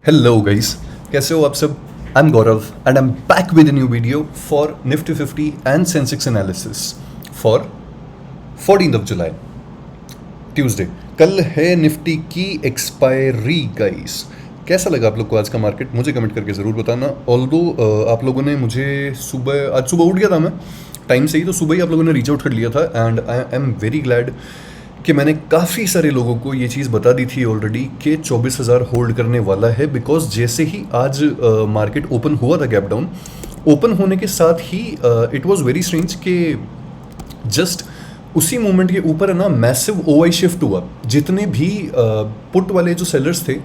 Hello guys, कैसे हो आप सब। I am Gaurav and I am back with a new video for Nifty 50 and Sensex analysis for 14 July, Tuesday. कल है Nifty की expiry guys. कैसा लगा आप लोग को आज का मार्केट, मुझे कमेंट करके ज़रूर बताना। ऑल्दो आप लोगों ने मुझे आज सुबह उठ गया था मैं टाइम से ही, तो सुबह ही आप लोगों ने रीच आउट कर लिया था and I am very glad कि मैंने काफ़ी सारे लोगों को ये चीज़ बता दी थी ऑलरेडी कि 24,000 होल्ड करने वाला है। बिकॉज जैसे ही आज मार्केट ओपन हुआ था, गैप डाउन ओपन होने के साथ ही इट वाज वेरी स्ट्रेंज कि जस्ट उसी मोमेंट के ऊपर है ना मैसिव ओआई शिफ्ट हुआ। जितने भी पुट वाले जो सेलर्स थे,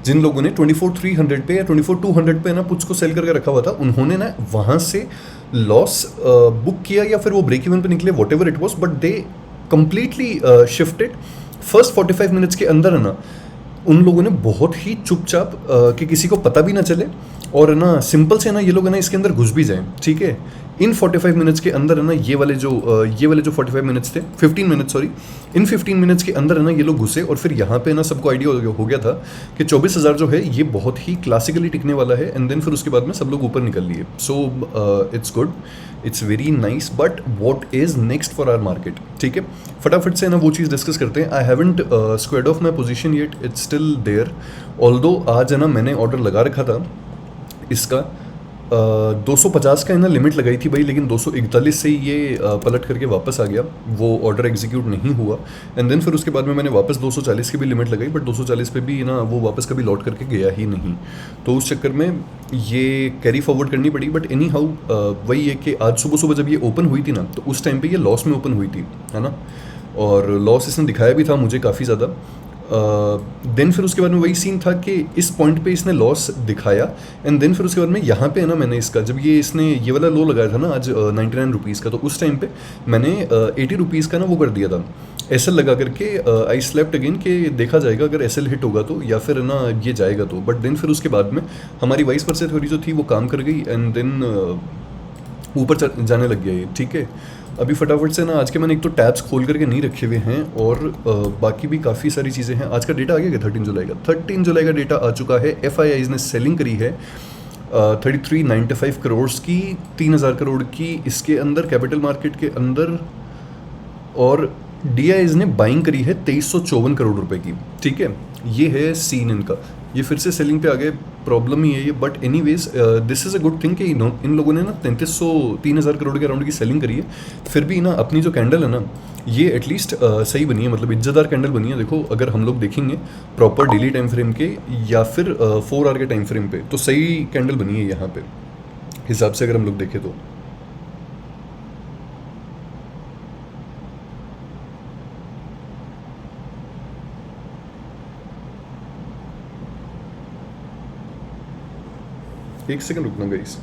जिन लोगों ने 24,300 पे या 24,200 पे ना पुट्स को सेल करके रखा हुआ था, उन्होंने ना वहाँ से लॉस बुक किया या फिर वो ब्रेक इवन पे निकले, what ever it was, but they completely shifted. First 45 minutes के अंदर है ना उन लोगों ने बहुत ही चुपचाप कि किसी को पता भी ना चले और है ना सिंपल से ना ये लोग है ना इसके अंदर घुस भी जाएं, ठीक है। इन 45 मिनट्स के अंदर है ना ये वाले जो 45 मिनट्स थे, 15 मिनट्स सॉरी, इन 15 मिनट्स के अंदर है ना ये लोग घुसे और फिर यहाँ पे ना सबको आइडिया हो गया था कि 24,000 जो है ये बहुत ही क्लासिकली टिकने वाला है। एंड देन फिर उसके बाद में सब लोग ऊपर निकल लिए। So it's good, it's very nice, but what is next for our market, ठीक है। फटाफट से ना वो चीज़ डिस्कस करते हैं। I haven't squared off my position yet, it's still there. Although आज है ना मैंने ऑर्डर लगा रखा था इसका 250 का है ना लिमिट लगाई थी भाई, लेकिन 241 से ये पलट करके वापस आ गया, वो ऑर्डर एग्जीक्यूट नहीं हुआ। एंड देन फिर उसके बाद में मैंने वापस 240 की भी लिमिट लगाई, बट 240 पे भी ना वो वापस कभी लौट करके गया ही नहीं। तो उस चक्कर में ये कैरी फॉरवर्ड करनी पड़ी। बट एनी हाउ वही है कि आज सुबह सुबह जब ये ओपन हुई थी ना, तो उस टाइम पे ये लॉस में ओपन हुई थी, है ना, और लॉस इसने दिखाया भी था मुझे काफ़ी ज़्यादा। देन फिर उसके बाद में वही सीन था कि इस पॉइंट पे इसने लॉस दिखाया। एंड देन फिर उसके बाद में यहाँ पे है ना मैंने इसका, जब इसने ये वाला लो लगाया था ना आज 99 रुपीज़ का, तो उस टाइम पे मैंने 80 रुपीज़ का ना वो कर दिया था एस एल लगा करके। आई स्लेप्ट अगेन कि देखा जाएगा अगर एस एल हिट होगा तो, या फिर है ना ये जाएगा तो। बट देन फिर उसके बाद में हमारी वाइस वर्सा थ्योरी जो थी वो काम कर गई एंड देन ऊपर जाने लग गया ये, ठीक है। अभी फटाफट से ना आज के मैंने एक तो टैब्स खोल करके नहीं रखे हुए हैं और बाकी भी काफ़ी सारी चीज़ें हैं। आज का डेटा आ गया क्या 13 जुलाई का डेटा आ चुका है। एफ ने सेलिंग करी है 3395 करोड़ की, 3,000 करोड़ की इसके अंदर कैपिटल मार्केट के अंदर, और डी ने बाइंग करी है 2354 करोड़ रुपए की, ठीक है। ये है सीन इनका, ये फिर से सेलिंग पे आ गए, प्रॉब्लम ही है ये। But anyways this is a good thing कि इन लोगों ने ना 3,000 करोड़ के अराउंड की सेलिंग करी है। फिर भी ना अपनी जो कैंडल है ना ये एटलीस्ट सही बनी है, मतलब इज्जतदार कैंडल बनी है। देखो अगर हम लोग देखेंगे प्रॉपर डेली टाइम फ्रेम के या फिर 4 आवर के टाइम फ्रेम पे, तो सही कैंडल बनी है यहाँ पे हिसाब से अगर हम लोग देखें तो। एक सेकंड रुकना गाइस।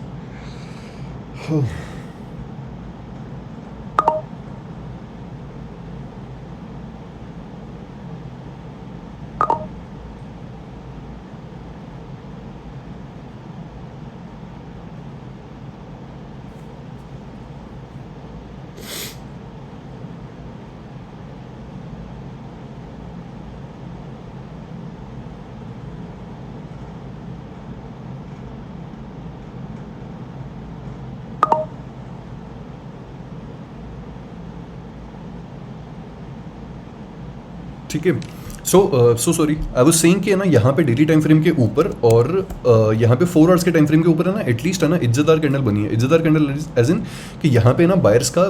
ठीक है। So sorry, I was saying कि है ना यहाँ पे डेली टाइम फ्रेम के ऊपर और यहाँ पे 4 आवर्स के टाइम फ्रेम के ऊपर है ना एटलीस्ट है ना इज्जतदार कैंडल बनी है। इज्जतदार कैंडल एज इन कि यहाँ पे ना बायर्स का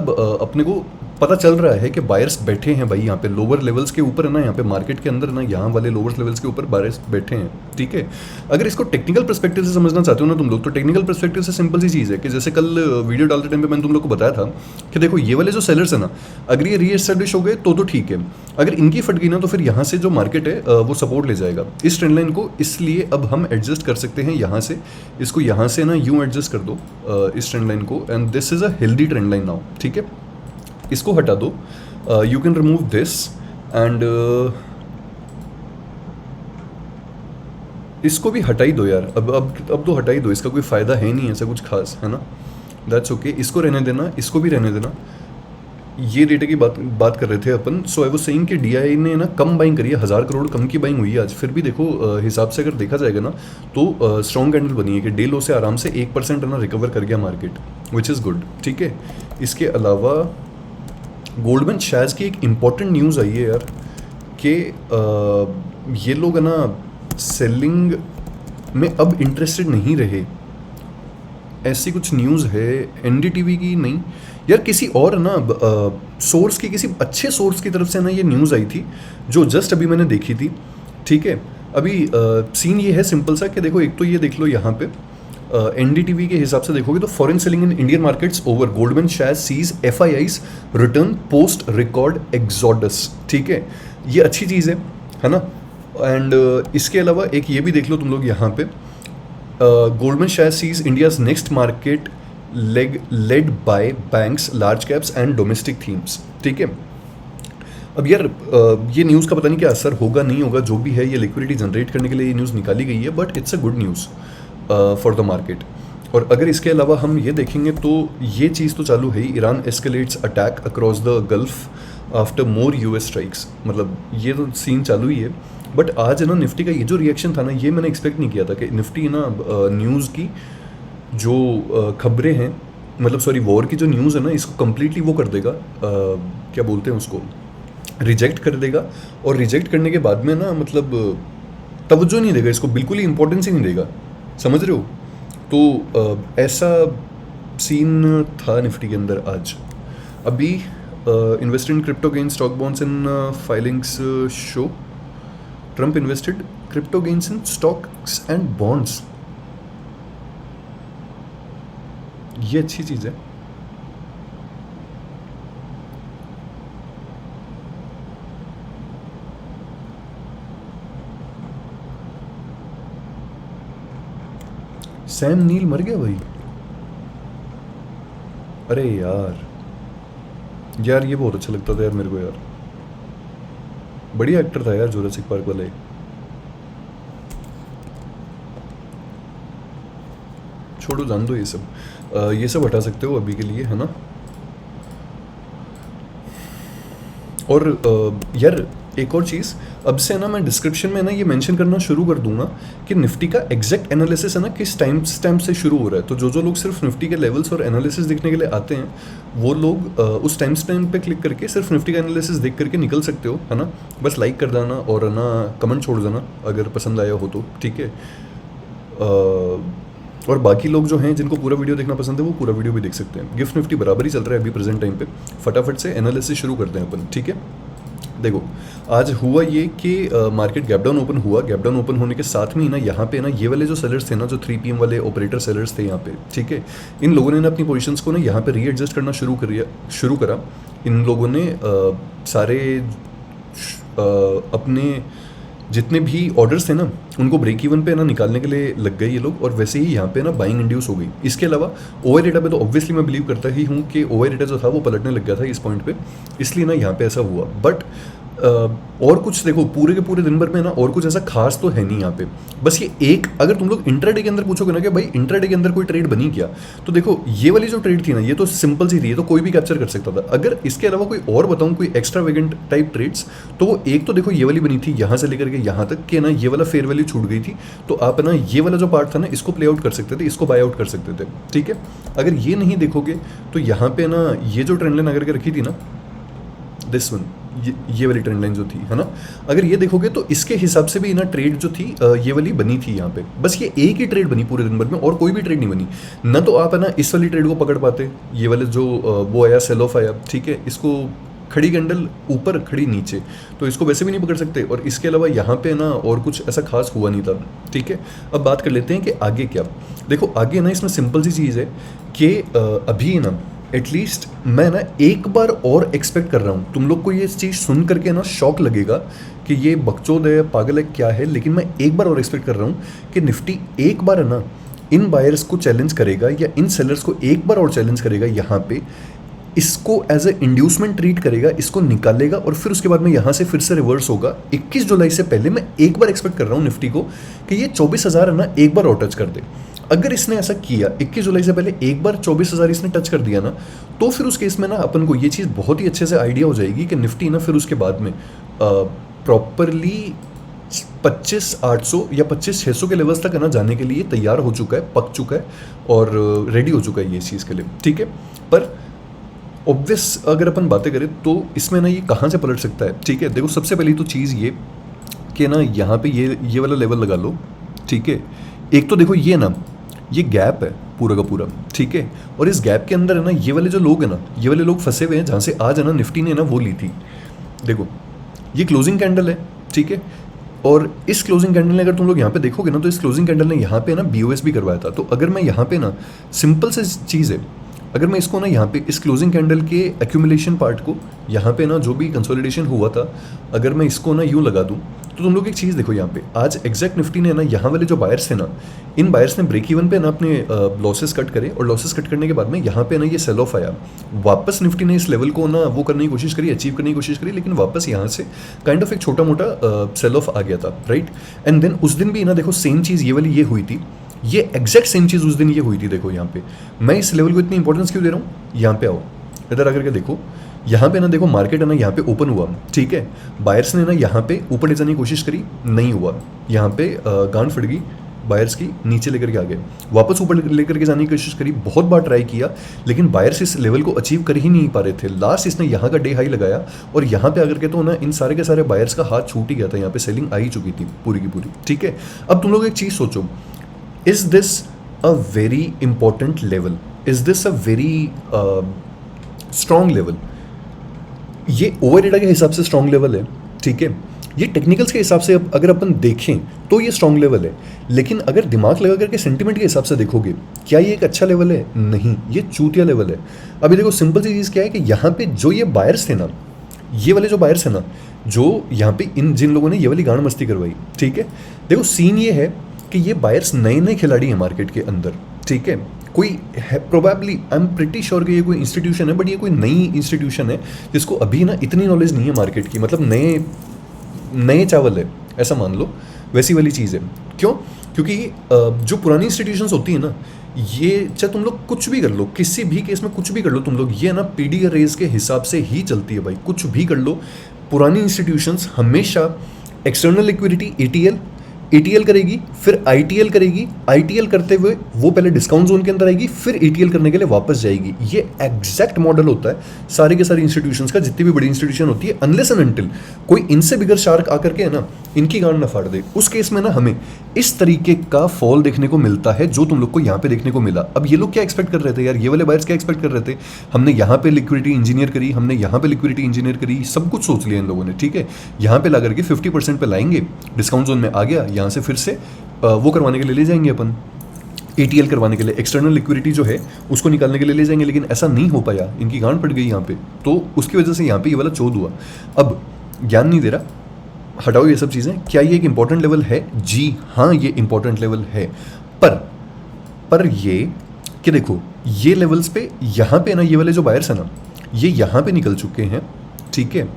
अपने को पता चल रहा है कि बायर्स बैठे हैं भाई यहाँ पे लोअर लेवल्स के ऊपर है ना, यहाँ पे मार्केट के अंदर ना यहाँ वाले लोअर लेवल्स के ऊपर बायर्स बैठे हैं, ठीक है। अगर इसको टेक्निकल पर्सपेक्टिव से समझना चाहते हो ना तुम लोग, तो टेक्निकल पर्सपेक्टिव से सिंपल सी चीज़ है कि जैसे कल वीडियो डालते टाइम पे मैंने तुम लोग को बताया था कि देखो ये वाले जो सेलर्स है ना, अगर ये रीएस्टैब्लिश हो गए तो ठीक है। अगर इनकी फट गई ना तो फिर यहाँ से जो मार्केट है वो सपोर्ट ले जाएगा इस ट्रेंड लाइन को। इसलिए अब हम एडजस्ट कर सकते हैं यहाँ से, इसको यहाँ से ना यूँ एडजस्ट कर दो इस ट्रेंड लाइन को, and this is a healthy trend line now, ठीक है। इसको हटा दो, you can remove this and इसको भी हटा ही दो यार। अब तो हटा ही दो, इसका कोई फ़ायदा है नहीं ऐसा कुछ खास, है ना। दैट्स ओके, इसको रहने देना, इसको भी रहने देना। ये डेटा की बात बात कर रहे थे अपन. सो आई वाज सेइंग कि डीआई ने ना कम बाइंग करी है, 1000 करोड़ कम की बाइंग हुई है आज. फिर भी देखो हिसाब से अगर देखा जाएगा ना तो स्ट्रॉन्ग कैंडल बनी है कि डे लो से आराम से 1% है ना रिकवर कर गया मार्केट, विच इज़ गुड. ठीक है. इसके अलावा गोल्डमैन शैज की एक इम्पॉर्टेंट न्यूज़ आई है यार कि ये लोग है ना सेलिंग में अब इंटरेस्टेड नहीं रहे. ऐसी कुछ न्यूज़ है, एनडीटीवी की नहीं यार, किसी और ना सोर्स की, किसी अच्छे सोर्स की तरफ से ना ये न्यूज़ आई थी जो जस्ट अभी मैंने देखी थी. ठीक है. अभी सीन ये है सिंपल सा कि देखो, एक तो ये देख लो यहाँ पे एनडीटीवी के हिसाब से देखोगे तो foreign selling in Indian markets over, Goldman Sachs sees FIIs return post record exodus. ठीक है. ये अच्छी चीज़ है ना. एंड इसके अलावा एक ये भी देख लो तुम लोग यहाँ पे, Goldman Sachs sees India's next market led by banks, large caps and domestic themes. ठीक है. अब यार ये न्यूज़ का पता नहीं क्या असर होगा नहीं होगा, जो भी है ये लिक्विडिटी जनरेट करने के लिए ये न्यूज़ निकाली गई है, but it's a good news for the market. और अगर इसके अलावा हम ये देखेंगे तो ये चीज़ तो चालू है ही, Iran escalates attack across the Gulf after more US strikes. मतलब ये तो सीन चालू ही है. बट आज है ना निफ्टी का ये जो रिएक्शन था ना, ये मैंने एक्सपेक्ट नहीं किया था कि निफ्टी ना न्यूज़ की जो खबरें हैं, मतलब सॉरी वॉर की जो न्यूज़ है ना, इसको कम्प्लीटली वो कर देगा, क्या बोलते हैं उसको, रिजेक्ट कर देगा. और रिजेक्ट करने के बाद में ना मतलब तवज्जो नहीं देगा इसको, बिल्कुल ही इंपॉर्टेंस ही नहीं देगा. समझ रहे हो. तो ऐसा सीन था निफ्टी के अंदर आज. अभी invest in crypto gain stock bonds in filings show Trump invested crypto gains in stocks and bonds. ये अच्छी चीज़ है. सैम नील मर गया भाई. अरे यार ये बहुत अच्छा लगता था यार मेरे को यार. बढ़िया एक्टर था यार जुरासिक पार्क वाले. छोड़ो, जान दो ये सब हटा सकते हो अभी के लिए, है ना. और यार एक और चीज़, अब से ना मैं डिस्क्रिप्शन में ना ये मेंशन करना शुरू कर दूंगा कि निफ्टी का एग्जैक्ट एनालिसिस है ना किस टाइम स्टैम्प से शुरू हो रहा है. तो जो लोग सिर्फ निफ्टी के लेवल्स और एनालिसिस देखने के लिए आते हैं, वो लोग उस टाइम स्टैम्प पे क्लिक करके सिर्फ निफ्टी का एनालिसिस देख करके निकल सकते हो, है ना. बस लाइक कर देना और है ना कमेंट छोड़ देना अगर पसंद आया हो तो. ठीक है. और बाकी लोग जो हैं जिनको पूरा वीडियो देखना पसंद है वो पूरा वीडियो भी देख सकते हैं. गिफ्ट निफ्टी बराबर ही चल रहा है अभी प्रेजेंट टाइम पे. फटाफट से एनालिसिस शुरू करते हैं अपन. ठीक है. देखो आज हुआ ये कि मार्केट गैप डाउन ओपन हुआ. गैप डाउन ओपन होने के साथ में ही ना यहाँ पे ना ये वाले जो सेलर्स थे ना, जो 3 PM वाले ऑपरेटर सेलर्स थे यहाँ पे, ठीक है, इन लोगों ने ना अपनी पोजीशंस को ना यहाँ पे रीएडजस्ट करना शुरू करा. इन लोगों ने सारे अपने जितने भी ऑर्डर्स थे ना उनको ब्रेक इवन पे ना निकालने के लिए लग गए ये लोग. और वैसे ही यहाँ पे ना बाइंग इंड्यूस हो गई. इसके अलावा ओवर डेटा पे तो ऑब्वियसली मैं बिलीव करता ही हूँ कि ओवर डेटा जो था वो पलटने लग गया था इस पॉइंट पे, इसलिए ना यहाँ पे ऐसा हुआ. बट और कुछ देखो पूरे के पूरे दिन भर में ना और कुछ ऐसा खास तो है नहीं यहाँ पे. बस ये एक, अगर तुम लोग इंट्राडे के अंदर पूछोगे ना कि भाई इंट्राडे के अंदर कोई ट्रेड बनी क्या, तो देखो ये वाली जो ट्रेड थी ना ये तो सिंपल सी थी, ये तो कोई भी कैप्चर कर सकता था. अगर इसके अलावा कोई और बताऊँ कोई एक्स्ट्रा वेगेंट टाइप ट्रेड्स, तो वो एक तो देखो ये वाली बनी थी यहाँ से लेकर के यहाँ तक कि ना ये वाला फेयर वैल्यू छूट गई थी, तो आप ना ये वाला जो पार्ट था ना इसको प्ले आउट कर सकते थे, इसको बाय आउट कर सकते थे. ठीक है. अगर ये नहीं देखोगे तो यहाँ पे ना ये जो ट्रेंड लाइन अगर के रखी थी ना, दिस वन, ये वाली ट्रेंड लाइन जो थी, है ना, अगर ये देखोगे तो इसके हिसाब से भी ना ट्रेड जो थी ये वाली बनी थी यहाँ पे. बस ये एक ही ट्रेड बनी पूरे दिन भर में और कोई भी ट्रेड नहीं बनी ना. तो आप है ना इस वाली ट्रेड को पकड़ पाते, ये वाले जो वो आया सेल ऑफ आया, ठीक है, इसको खड़ी कैंडल ऊपर खड़ी नीचे, तो इसको वैसे भी नहीं पकड़ सकते. और इसके अलावा यहाँ पे ना और कुछ ऐसा खास हुआ नहीं था. ठीक है. अब बात कर लेते हैं कि आगे क्या. देखो आगे ना इसमें सिंपल सी चीज़ है कि अभी ना एटलीस्ट मैं ना एक बार और एक्सपेक्ट कर रहा हूँ. तुम लोग को ये चीज़ सुन करके ना शॉक लगेगा कि ये बकचोद है, पागल है, क्या है, लेकिन मैं एक बार और एक्सपेक्ट कर रहा हूँ कि निफ्टी एक बार है ना इन बायर्स को चैलेंज करेगा या इन सेलर्स को एक बार और चैलेंज करेगा यहाँ पे, इसको एज ए इंड्यूसमेंट ट्रीट करेगा, इसको निकालेगा और फिर उसके बाद में यहाँ से फिर से रिवर्स होगा. 21 जुलाई से पहले मैं एक बार एक्सपेक्ट कर रहा हूँ निफ्टी को कि ये 24,000 है ना एक बार और टच कर दे. अगर इसने ऐसा किया 21 जुलाई से पहले एक बार 24,000 इसने टच कर दिया ना, तो फिर उस केस में ना अपन को ये चीज़ बहुत ही अच्छे से आइडिया हो जाएगी कि निफ्टी ना फिर उसके बाद में प्रॉपरली 25,800 या 25,600 के लेवल्स तक है ना जाने के लिए तैयार हो चुका है, पक चुका है और रेडी हो चुका है ये चीज़ के लिए, ठीक है। पर ऑब्वियस अगर अपन बातें करें तो इसमें ना ये कहाँ से पलट सकता है, ठीक है। देखो सबसे पहली तो चीज़ ये कि ना यहाँ पे ये वाला लेवल लगा लो, ठीक है। एक तो देखो ये ना ये गैप है पूरा का पूरा, ठीक है। और इस गैप के अंदर है ना ये वाले जो लोग हैं ना, ये वाले लोग फंसे हुए हैं जहाँ से आज है ना निफ्टी ने ना वो ली थी। देखो ये क्लोजिंग कैंडल है, ठीक है। और इस क्लोजिंग कैंडल ने अगर तुम लोग यहाँ पे देखोगे ना, तो इस क्लोजिंग कैंडल ने यहाँ पे ना BOS भी करवाया था। तो अगर मैं यहाँ पे ना सिंपल से चीज़ है, अगर मैं इसको ना यहाँ पे इस क्लोजिंग कैंडल के एक्यूमुलेशन पार्ट को यहाँ पे ना जो भी कंसोलिडेशन हुआ था, अगर मैं इसको ना यूँ लगा दूँ, तो तुम लोग एक चीज़ देखो यहाँ पे आज एग्जैक्ट निफ्टी ने ना यहाँ वाले जो बायर्स थे ना, इन बायर्स ने ब्रेक इवन पे ना अपने लॉसेस कट करे और लॉसेस कट करने के बाद में यहाँ पे ना ये सेल ऑफ आया। वापस निफ्टी ने इस लेवल को ना वो करने की कोशिश करी, अचीव करने की कोशिश करी, लेकिन वापस यहाँ से काइंड ऑफ एक छोटा मोटा सेल ऑफ आ गया था, राइट। एंड देन उस दिन भी ना देखो सेम चीज़ ये वाली ये हुई थी, ये एग्जैक्ट सेम चीज़ उस दिन ये हुई थी। देखो यहाँ पे मैं इस लेवल को इतनी इंपॉर्टेंस क्यों दे रहा हूँ, यहाँ पे आओ इधर आकर के देखो, यहाँ पे ना देखो मार्केट है ना यहाँ पे ओपन हुआ, ठीक है। बायर्स ने ना यहाँ पे ऊपर ले जाने की कोशिश करी, नहीं हुआ, यहाँ पे गांड फट गई बायर्स की, नीचे लेकर के आ गए, वापस ऊपर लेकर के जाने की कोशिश करी, बहुत बार ट्राई किया, लेकिन बायर्स इस लेवल को अचीव कर ही नहीं पा रहे थे। लास्ट इसने यहाँ का डे हाई लगाया और यहाँ पे आकर के तो ना इन सारे के सारे बायर्स का हाथ छूट ही गया था, यहाँ पे सेलिंग आ ही चुकी थी पूरी की पूरी, ठीक है। अब तुम लोग एक चीज़ सोचो, is this a very important level, is this a very strong level? ये ओवर डेटा के हिसाब से स्ट्रॉन्ग लेवल है, ठीक है। ये टेक्निकल्स के हिसाब से अगर अपन देखें तो ये स्ट्रॉन्ग लेवल है, लेकिन अगर दिमाग लगा करके सेंटिमेंट के हिसाब से देखोगे, क्या ये एक अच्छा लेवल है? नहीं, ये चूतिया लेवल है। अभी देखो सिंपल सी चीज़ क्या है कि यहाँ पे जो ये बायर्स थे ना, ये वाले जो बायर्स है ना, जो यहाँ पे इन जिन लोगों ने ये वाली गांड मस्ती करवाई, ठीक है। देखो सीन ये है कि ये बायर्स नए नए खिलाड़ी हैं मार्केट के अंदर, ठीक है। कोई है probably, I am pretty sure कि ये कोई इंस्टीट्यूशन है, बट ये कोई नई इंस्टीट्यूशन है जिसको अभी ना इतनी नॉलेज नहीं है मार्केट की, मतलब नए चावल है ऐसा मान लो, वैसी वाली चीज़ है। क्यों? क्योंकि जो पुरानी इंस्टीट्यूशंस होती है ना, ये चाहे तुम लोग कुछ भी कर लो, किसी भी केस में कुछ भी कर लो तुम लोग, ये ना पीडी रेज के हिसाब से ही चलती है भाई, कुछ भी कर लो। पुरानी इंस्टीट्यूशंस हमेशा एक्सटर्नल लिक्विडिटी ETL करेगी, फिर ITL करेगी, ITL करते हुए वो पहले डिस्काउंट जोन के अंदर आएगी, फिर ETL करने के लिए वापस जाएगी। ये एग्जैक्ट मॉडल होता है सारे के सारे इंस्टीट्यूशंस का, जितनी भी बड़ी इंस्टीट्यूशन होती है, अनलेस एंड अनटिल कोई इनसे बिगर शार्क आकर के है ना इनकी गांड ना फाड़ दे, उस केस में ना हमें इस तरीके का फॉल देखने को मिलता है जो तुम लोग को यहाँ पे देखने को मिला। अब ये लोग क्या एक्सपेक्ट कर रहे थे यार, ये वाले बायर्स क्या एक्सपेक्ट कर रहे थे, हमने यहाँ पे लिक्विडिटी इंजीनियर करी, हमने यहाँ पे लिक्विडिटी इंजीनियर करी, सब कुछ सोच लिया इन लोगों ने, ठीक है। यहाँ पे ला करके 50% पे लाएंगे, डिस्काउंट जोन में आ गया, यहाँ से फिर से वो करवाने के लिए ले जाएंगे अपन, ETL करवाने के लिए, एक्सटर्नल लिक्विडिटी जो है उसको निकालने के लिए ले जाएंगे, लेकिन ऐसा नहीं हो पाया, इनकी गांड पड़ गई यहाँ पे, तो उसकी वजह से यहाँ पे ये वाला चोद हुआ। अब ज्ञान नहीं दे रहा, हटाओ ये सब चीज़ें। क्या ये एक इंपॉर्टेंट लेवल है? जी हाँ, ये इंपॉर्टेंट लेवल है, पर ये कि देखो ये लेवल्स पे यहाँ पे ना ये वाले जो बायर्स है ना, ये यहाँ पे निकल चुके हैं, ठीक है।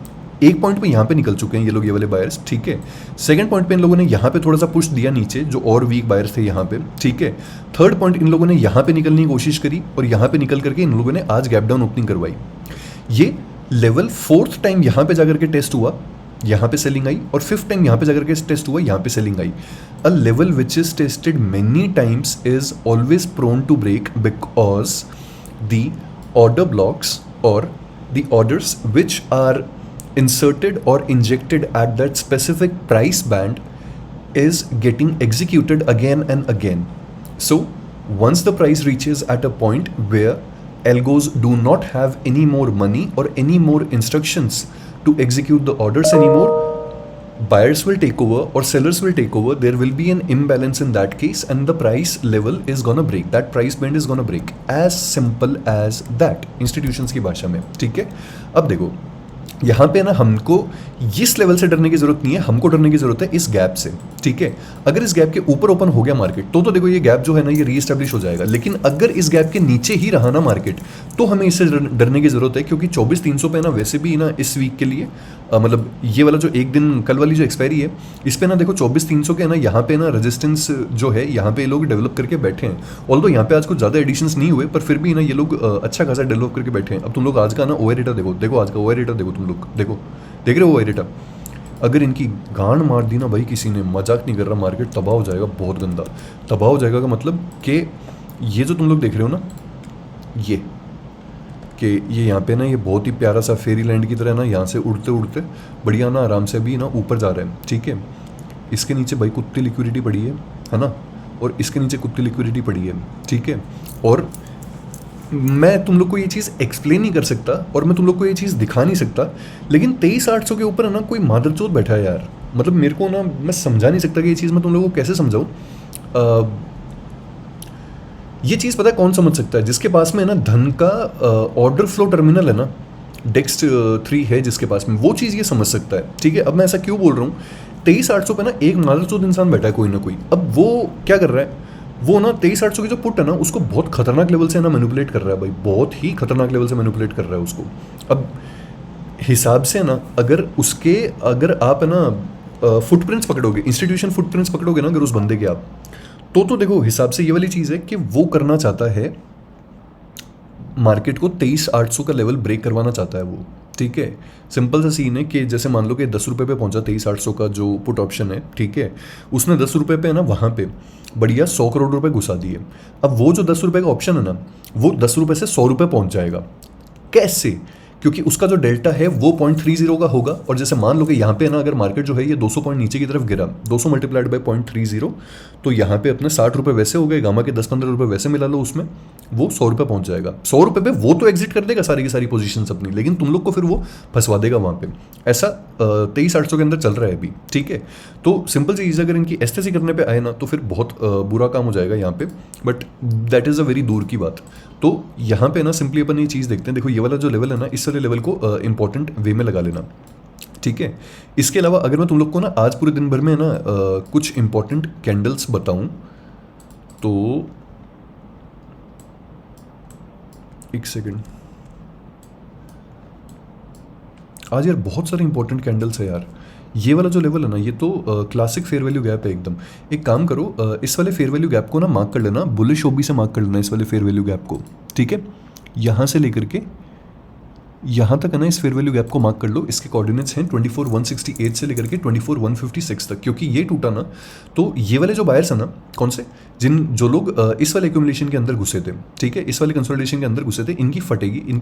एक पॉइंट पे यहाँ पे निकल चुके हैं ये लोग, ये वाले बायर्स, ठीक है। सेकंड पॉइंट पे इन लोगों ने यहाँ पे थोड़ा सा पुश दिया नीचे, जो और वीक बायर्स थे यहाँ पे, ठीक है। थर्ड पॉइंट इन लोगों ने यहाँ पे निकलने की कोशिश करी और यहाँ पे निकल करके इन लोगों ने आज गैप डाउन ओपनिंग करवाई। ये लेवल फोर्थ टाइम यहाँ पे जाकर के टेस्ट हुआ, यहाँ पे सेलिंग आई, और फिफ्थ टाइम यहाँ पे जाकर के टेस्ट हुआ, यहाँ पे सेलिंग आई। A level which is tested many times is always prone to break because the order blocks और the orders which are inserted or injected at that specific price band is getting executed again and again. So once the price reaches at a point where algos do not have any more money or any more instructions to execute the orders anymore, buyers will take over or sellers will take over. There will be an imbalance in that case and the price level is gonna break, that price band is gonna break, as simple as that, institutions की भाषा में, ठीक है। अब देखो यहाँ पे ना हमको इस लेवल से डरने की जरूरत नहीं है, हमको डरने की जरूरत है इस गैप से, ठीक है। अगर इस गैप के ऊपर ओपन हो गया मार्केट तो देखो ये गैप जो है ना ये रीएस्टैब्लिश हो जाएगा, लेकिन अगर इस गैप के नीचे ही रहा ना मार्केट तो हमें इससे डरने की जरूरत है, क्योंकि 24,300 पे ना वैसे भी ना इस वीक के लिए मतलब ये वाला जो एक दिन कल वाली जो एक्सपायरी है इस पे ना देखो 24,300 के ना यहाँ पे ना रेजिस्टेंस जो है यहाँ पे लोग डेवलप करके बैठे हैं। ऑल्दो यहाँ पे आज कुछ ज़्यादा एडिशंस नहीं हुए पर फिर भी ना ये लोग अच्छा खासा डेवलप करके बैठे हैं। अब तुम लोग आज का ना ओवर रेटा देखो आज का ओवर रेटा देखो, तुम लोग देखो देख रहे हो ओवर रेटा, अगर इनकी गांड मार दी ना भाई किसी ने, मजाक नहीं कर रहा, मार्केट तबाह हो जाएगा, बहुत गंदा तबाह हो जाएगा। का मतलब कि ये जो तुम लोग देख रहे हो ना ये कि ये यहाँ पे ना ये बहुत ही प्यारा सा फेरी लैंड की तरह ना यहाँ से उड़ते उड़ते बढ़िया ना आराम से भी ना ऊपर जा रहे हैं, ठीक है। इसके नीचे भाई कुत्ती लिक्विडिटी पड़ी है ना, और इसके नीचे कुत्ती लिक्विडिटी पड़ी है, ठीक है। और मैं तुम लोग को ये चीज़ एक्सप्लेन नहीं कर सकता और मैं तुम लोग को ये चीज़ दिखा नहीं सकता, लेकिन 23,800 के ऊपर है ना कोई मादरचोद बैठा है यार। मतलब मेरे को ना मैं समझा नहीं सकता कि ये चीज़ मैं तुम लोगों को कैसे समझाऊँ। ये चीज़ पता है कौन समझ सकता है, जिसके पास में है ना धन का ऑर्डर फ्लो टर्मिनल है ना, डेक्स 3 है जिसके पास में, वो चीज़ ये समझ सकता है, ठीक है। अब मैं ऐसा क्यों बोल रहा हूँ, 23,800 पे ना एक मादरचोद इंसान बैठा है कोई ना कोई। अब वो क्या कर रहा है, वो ना 23,800 की जो पुट है ना उसको बहुत खतरनाक लेवल से ना मैनिपुलेट कर रहा है भाई, बहुत ही खतरनाक लेवल से मैनिपुलेट कर रहा है उसको। अब हिसाब से ना अगर आप है ना फुटप्रिंट्स पकड़ोगे, इंस्टीट्यूशन फुटप्रिंट्स पकड़ोगे ना अगर उस बंदे के आप, तो देखो हिसाब से ये वाली चीज़ है कि वो करना चाहता है मार्केट को 23,800 का लेवल ब्रेक करवाना चाहता है वो, ठीक है। सिंपल सा सीन है कि जैसे मान लो कि 10 रुपये पे पहुंचा 23,800 का जो पुट ऑप्शन है, ठीक है, उसने 10 रुपये पे है ना वहाँ पे बढ़िया 100 करोड़ रुपए घुसा दिए। अब वो जो 10 रुपये का ऑप्शन है ना वो 10 रुपये से 100 रुपये पहुंच जाएगा। कैसे? क्योंकि उसका जो डेल्टा है वो 0.30 का होगा, और जैसे मान लो कि यहाँ पे ना अगर मार्केट जो है ये 200 पॉइंट नीचे की तरफ गिरा, 200 मल्टीप्लाइड बाई 0.30, तो यहाँ पे अपने 60 रुपये वैसे हो गए, गामा के 10-15 रुपये वैसे मिला लो उसमें, वो 100 रुपये पहुँच जाएगा। 100 रुपये पे वो तो एग्जिट कर देगा सारी की सारी पोजीशन अपनी, लेकिन तुम लोग को फिर वो फंसवा देगा वहाँ पे। ऐसा 23,800 के अंदर चल रहा है अभी, ठीक है। तो सिंपल सी चीज़, अगर इनकी एसटेसी करने पे आए ना तो फिर बहुत बुरा काम हो जाएगा यहाँ पे, but that is a very दूर की बात। तो यहाँ पे ना सिंपली अपन ये चीज़ देखते हैं, देखो ये वाला जो लेवल है ना इस वाले लेवल को इंपॉर्टेंट वे में लगा लेना, ठीक है। इसके अलावा अगर मैं तुम लोग को ना आज पूरे दिन भर में ना कुछ इंपॉर्टेंट कैंडल्स बताऊं तो एक सेकेंड, आज यार बहुत सारे इंपॉर्टेंट कैंडल्स है यार। ये वाला जो लेवल है ना ये तो क्लासिक फेयर वैल्यू गैप है एकदम। एक काम करो, इस वाले फेयर वैल्यू गैप को ना मार्क कर लेना, बुलिश ओबी से मार्क कर लेना इस वाले फेयर वैल्यू गैप को, ठीक है। यहाँ से लेकर के यहाँ तक है ना इस फेयर वैल्यू गैप को मार्क कर लो। इसके कोऑर्डिनेट्स हैं 24,168 से लेकर के 24,156 तक, क्योंकि ये टूटा ना तो ये वाले जो बायर्स हैं ना, कौन से, जो लोग इस वाले एक्यूमुलेशन के अंदर घुसे थे, ठीक है, इस वाले कंसोलिडेशन के अंदर घुसे थे, इनकी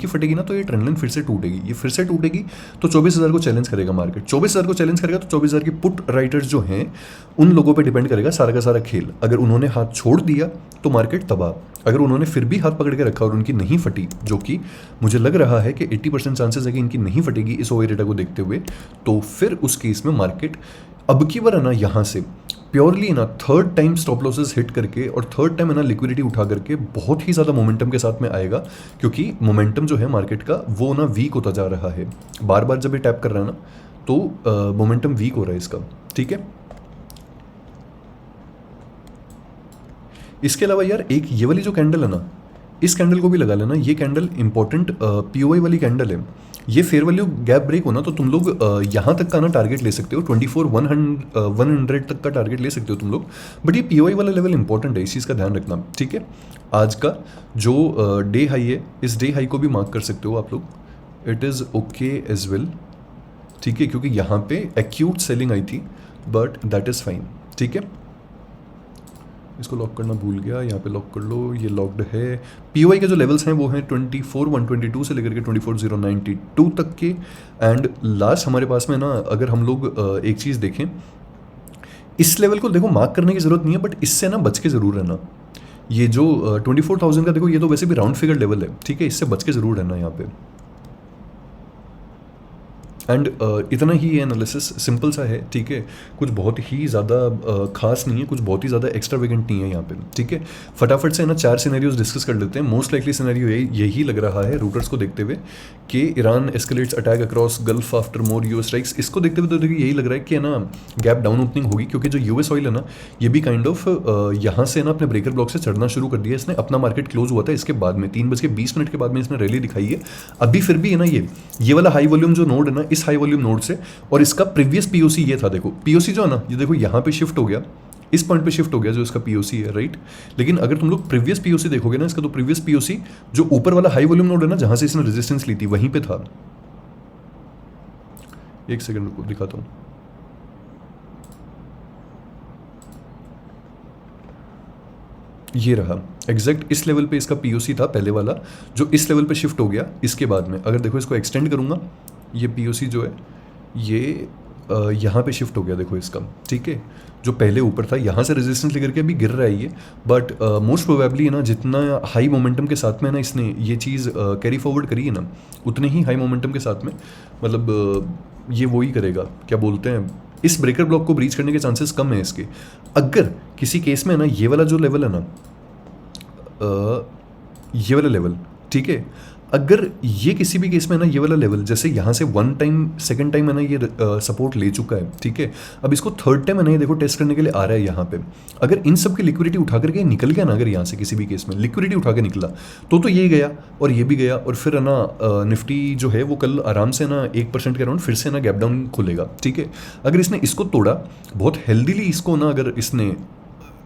फटेगी ना तो ये ट्रेंड लाइन फिर से टूटेगी, ये फिर से टूटेगी तो 24,000 को चैलेंज करेगा मार्केट। 24,000 को चैलेंज करेगा तो 24,000 की पुट राइटर्स जो हैं उन लोगों पर डिपेंड करेगा सारा का सारा खेल। अगर उन्होंने हाथ छोड़ दिया तो मार्केट तबाह, अगर उन्होंने फिर भी हाथ पकड़ के रखा और उनकी नहीं फटी, जो कि मुझे लग रहा है कि 80% चांसेस है कि इनकी नहीं फटेगी इस ओवर डेटा को देखते हुए, तो फिर उस केस में मार्केट अब की बार है ना यहाँ से प्योरली ना third time stop losses hit करके और थर्ड टाइम है ना लिक्विडिटी उठा करके बहुत ही ज़्यादा मोमेंटम के साथ में आएगा, क्योंकि मोमेंटम जो है मार्केट का वो ना वीक होता जा रहा है। बार बार जब ये टैप कर रहा है ना तो मोमेंटम वीक हो रहा है इसका, ठीक है। इसके अलावा यार एक ये वाली जो कैंडल है ना, इस कैंडल को भी लगा लेना। ये कैंडल इंपॉर्टेंट पीओआई वाली कैंडल है। ये फेयर वैल्यू गैप ब्रेक हो ना तो तुम लोग यहाँ तक का ना टारगेट ले सकते हो, 24,100 तक का टारगेट ले सकते हो तुम लोग, बट ये पीओआई वाला लेवल इंपॉर्टेंट है, इस चीज़ का ध्यान रखना, ठीक है। आज का जो डे हाई है, इस डे हाई को भी मार्क कर सकते हो आप लोग, it is okay as well, ठीक है, क्योंकि यहाँ पे एक्यूट सेलिंग आई थी, बट दैट इज़ फाइन, ठीक है। इसको लॉक करना भूल गया, यहाँ पे लॉक कर लो, ये लॉक्ड है। पीओआई के जो लेवल्स हैं वो हैं 24,122 से लेकर के 24,092 तक के। एंड लास्ट हमारे पास में ना अगर हम लोग एक चीज़ देखें, इस लेवल को देखो मार्क करने की ज़रूरत नहीं है, बट इससे ना बच के ज़रूर रहना। ये जो 24,000 का देखो ये तो वैसे भी राउंड फिगर लेवल है, ठीक है, इससे बच के ज़रूर रहना यहाँ पे। एंड इतना ही ये एनालिसिस सिंपल सा है, ठीक है, कुछ बहुत ही ज़्यादा खास नहीं है, कुछ बहुत ही ज़्यादा एक्स्ट्रावेगेंट नहीं है यहाँ पे, ठीक है। फटाफट से ना 4 सिनेरियोज डिस्कस कर लेते हैं। मोस्ट लाइकली सिनेरियो यही लग रहा है रूटर्स को देखते हुए कि Iran escalates attack across gulf after more US strikes. इसको देखते हुए तो देखिए यही लग रहा है कि ना गैप डाउन ओपनिंग होगी, क्योंकि जो यूएस ऑयल है ना ये भी काइंड ऑफ यहाँ से ना अपने ब्रेकर ब्लॉक से चढ़ना शुरू कर दिया। इसने अपना मार्केट क्लोज हुआ था इसके बाद में 3:20 के बाद में इसने रैली दिखाई है। अभी फिर भी है ना ये वाला हाई वॉल्यूम जो नोड है ना, इस हाई वॉल्यूम नोड से और इसका प्रीवियस पीओसी ये था, देखो पीओसी जो है ना ये देखो यहाँ पे शिफ्ट हो गया, इस पॉइंट पे शिफ्ट हो गया जो इसका पीओसी है, राइट। लेकिन अगर तुम लोग प्रीवियस पीओसी देखोगे ना इसका, तो प्रीवियस पीओसी जो ऊपर वाला हाई वॉल्यूम नोड है ना जहां से इसने रेजिस्टेंस ली थी वहीं पे था। एक सेकंड रुको दिखाता हूं। ये रहा एग्जैक्ट इस लेवल पे इसका पीओसी था पहले वाला, जो इस लेवल पे शिफ्ट हो गया इसके बाद में। अगर देखो इसको एक्सटेंड करूंगा, ये पीओसी जो है ये यहाँ पे शिफ्ट हो गया, देखो इसका, ठीक है। जो पहले ऊपर था यहाँ से रेजिस्टेंस लेकर के अभी गिर रहा है ये, बट मोस्ट प्रोबेबली है ना जितना हाई मोमेंटम के साथ में ना इसने ये चीज़ कैरी फॉरवर्ड करी है ना, उतने ही हाई मोमेंटम के साथ में मतलब ये वो ही करेगा, क्या बोलते हैं, इस ब्रेकर ब्लॉक को ब्रीच करने के चांसेस कम है इसके। अगर किसी केस में ना ये वाला जो लेवल है ना, ये वाला लेवल, ठीक है, अगर ये किसी भी केस में ना ये वाला लेवल जैसे यहाँ से 1 टाइम सेकंड टाइम है ना ये सपोर्ट ले चुका है, ठीक है, अब इसको 3rd टाइम है ना ये देखो टेस्ट करने के लिए आ रहा है यहाँ पे। अगर इन सब की लिक्विडिटी उठा करके निकल गया ना, अगर यहाँ से किसी भी केस में लिक्विडिटी उठा के निकला तो ये गया और ये भी गया, और फिर है ना निफ्टी जो है वो कल आराम से ना 1% के अराउंड फिर से ना गैप डाउन खुलेगा, ठीक है। अगर इसने इसको तोड़ा बहुत हेल्दीली, इसको ना अगर इसने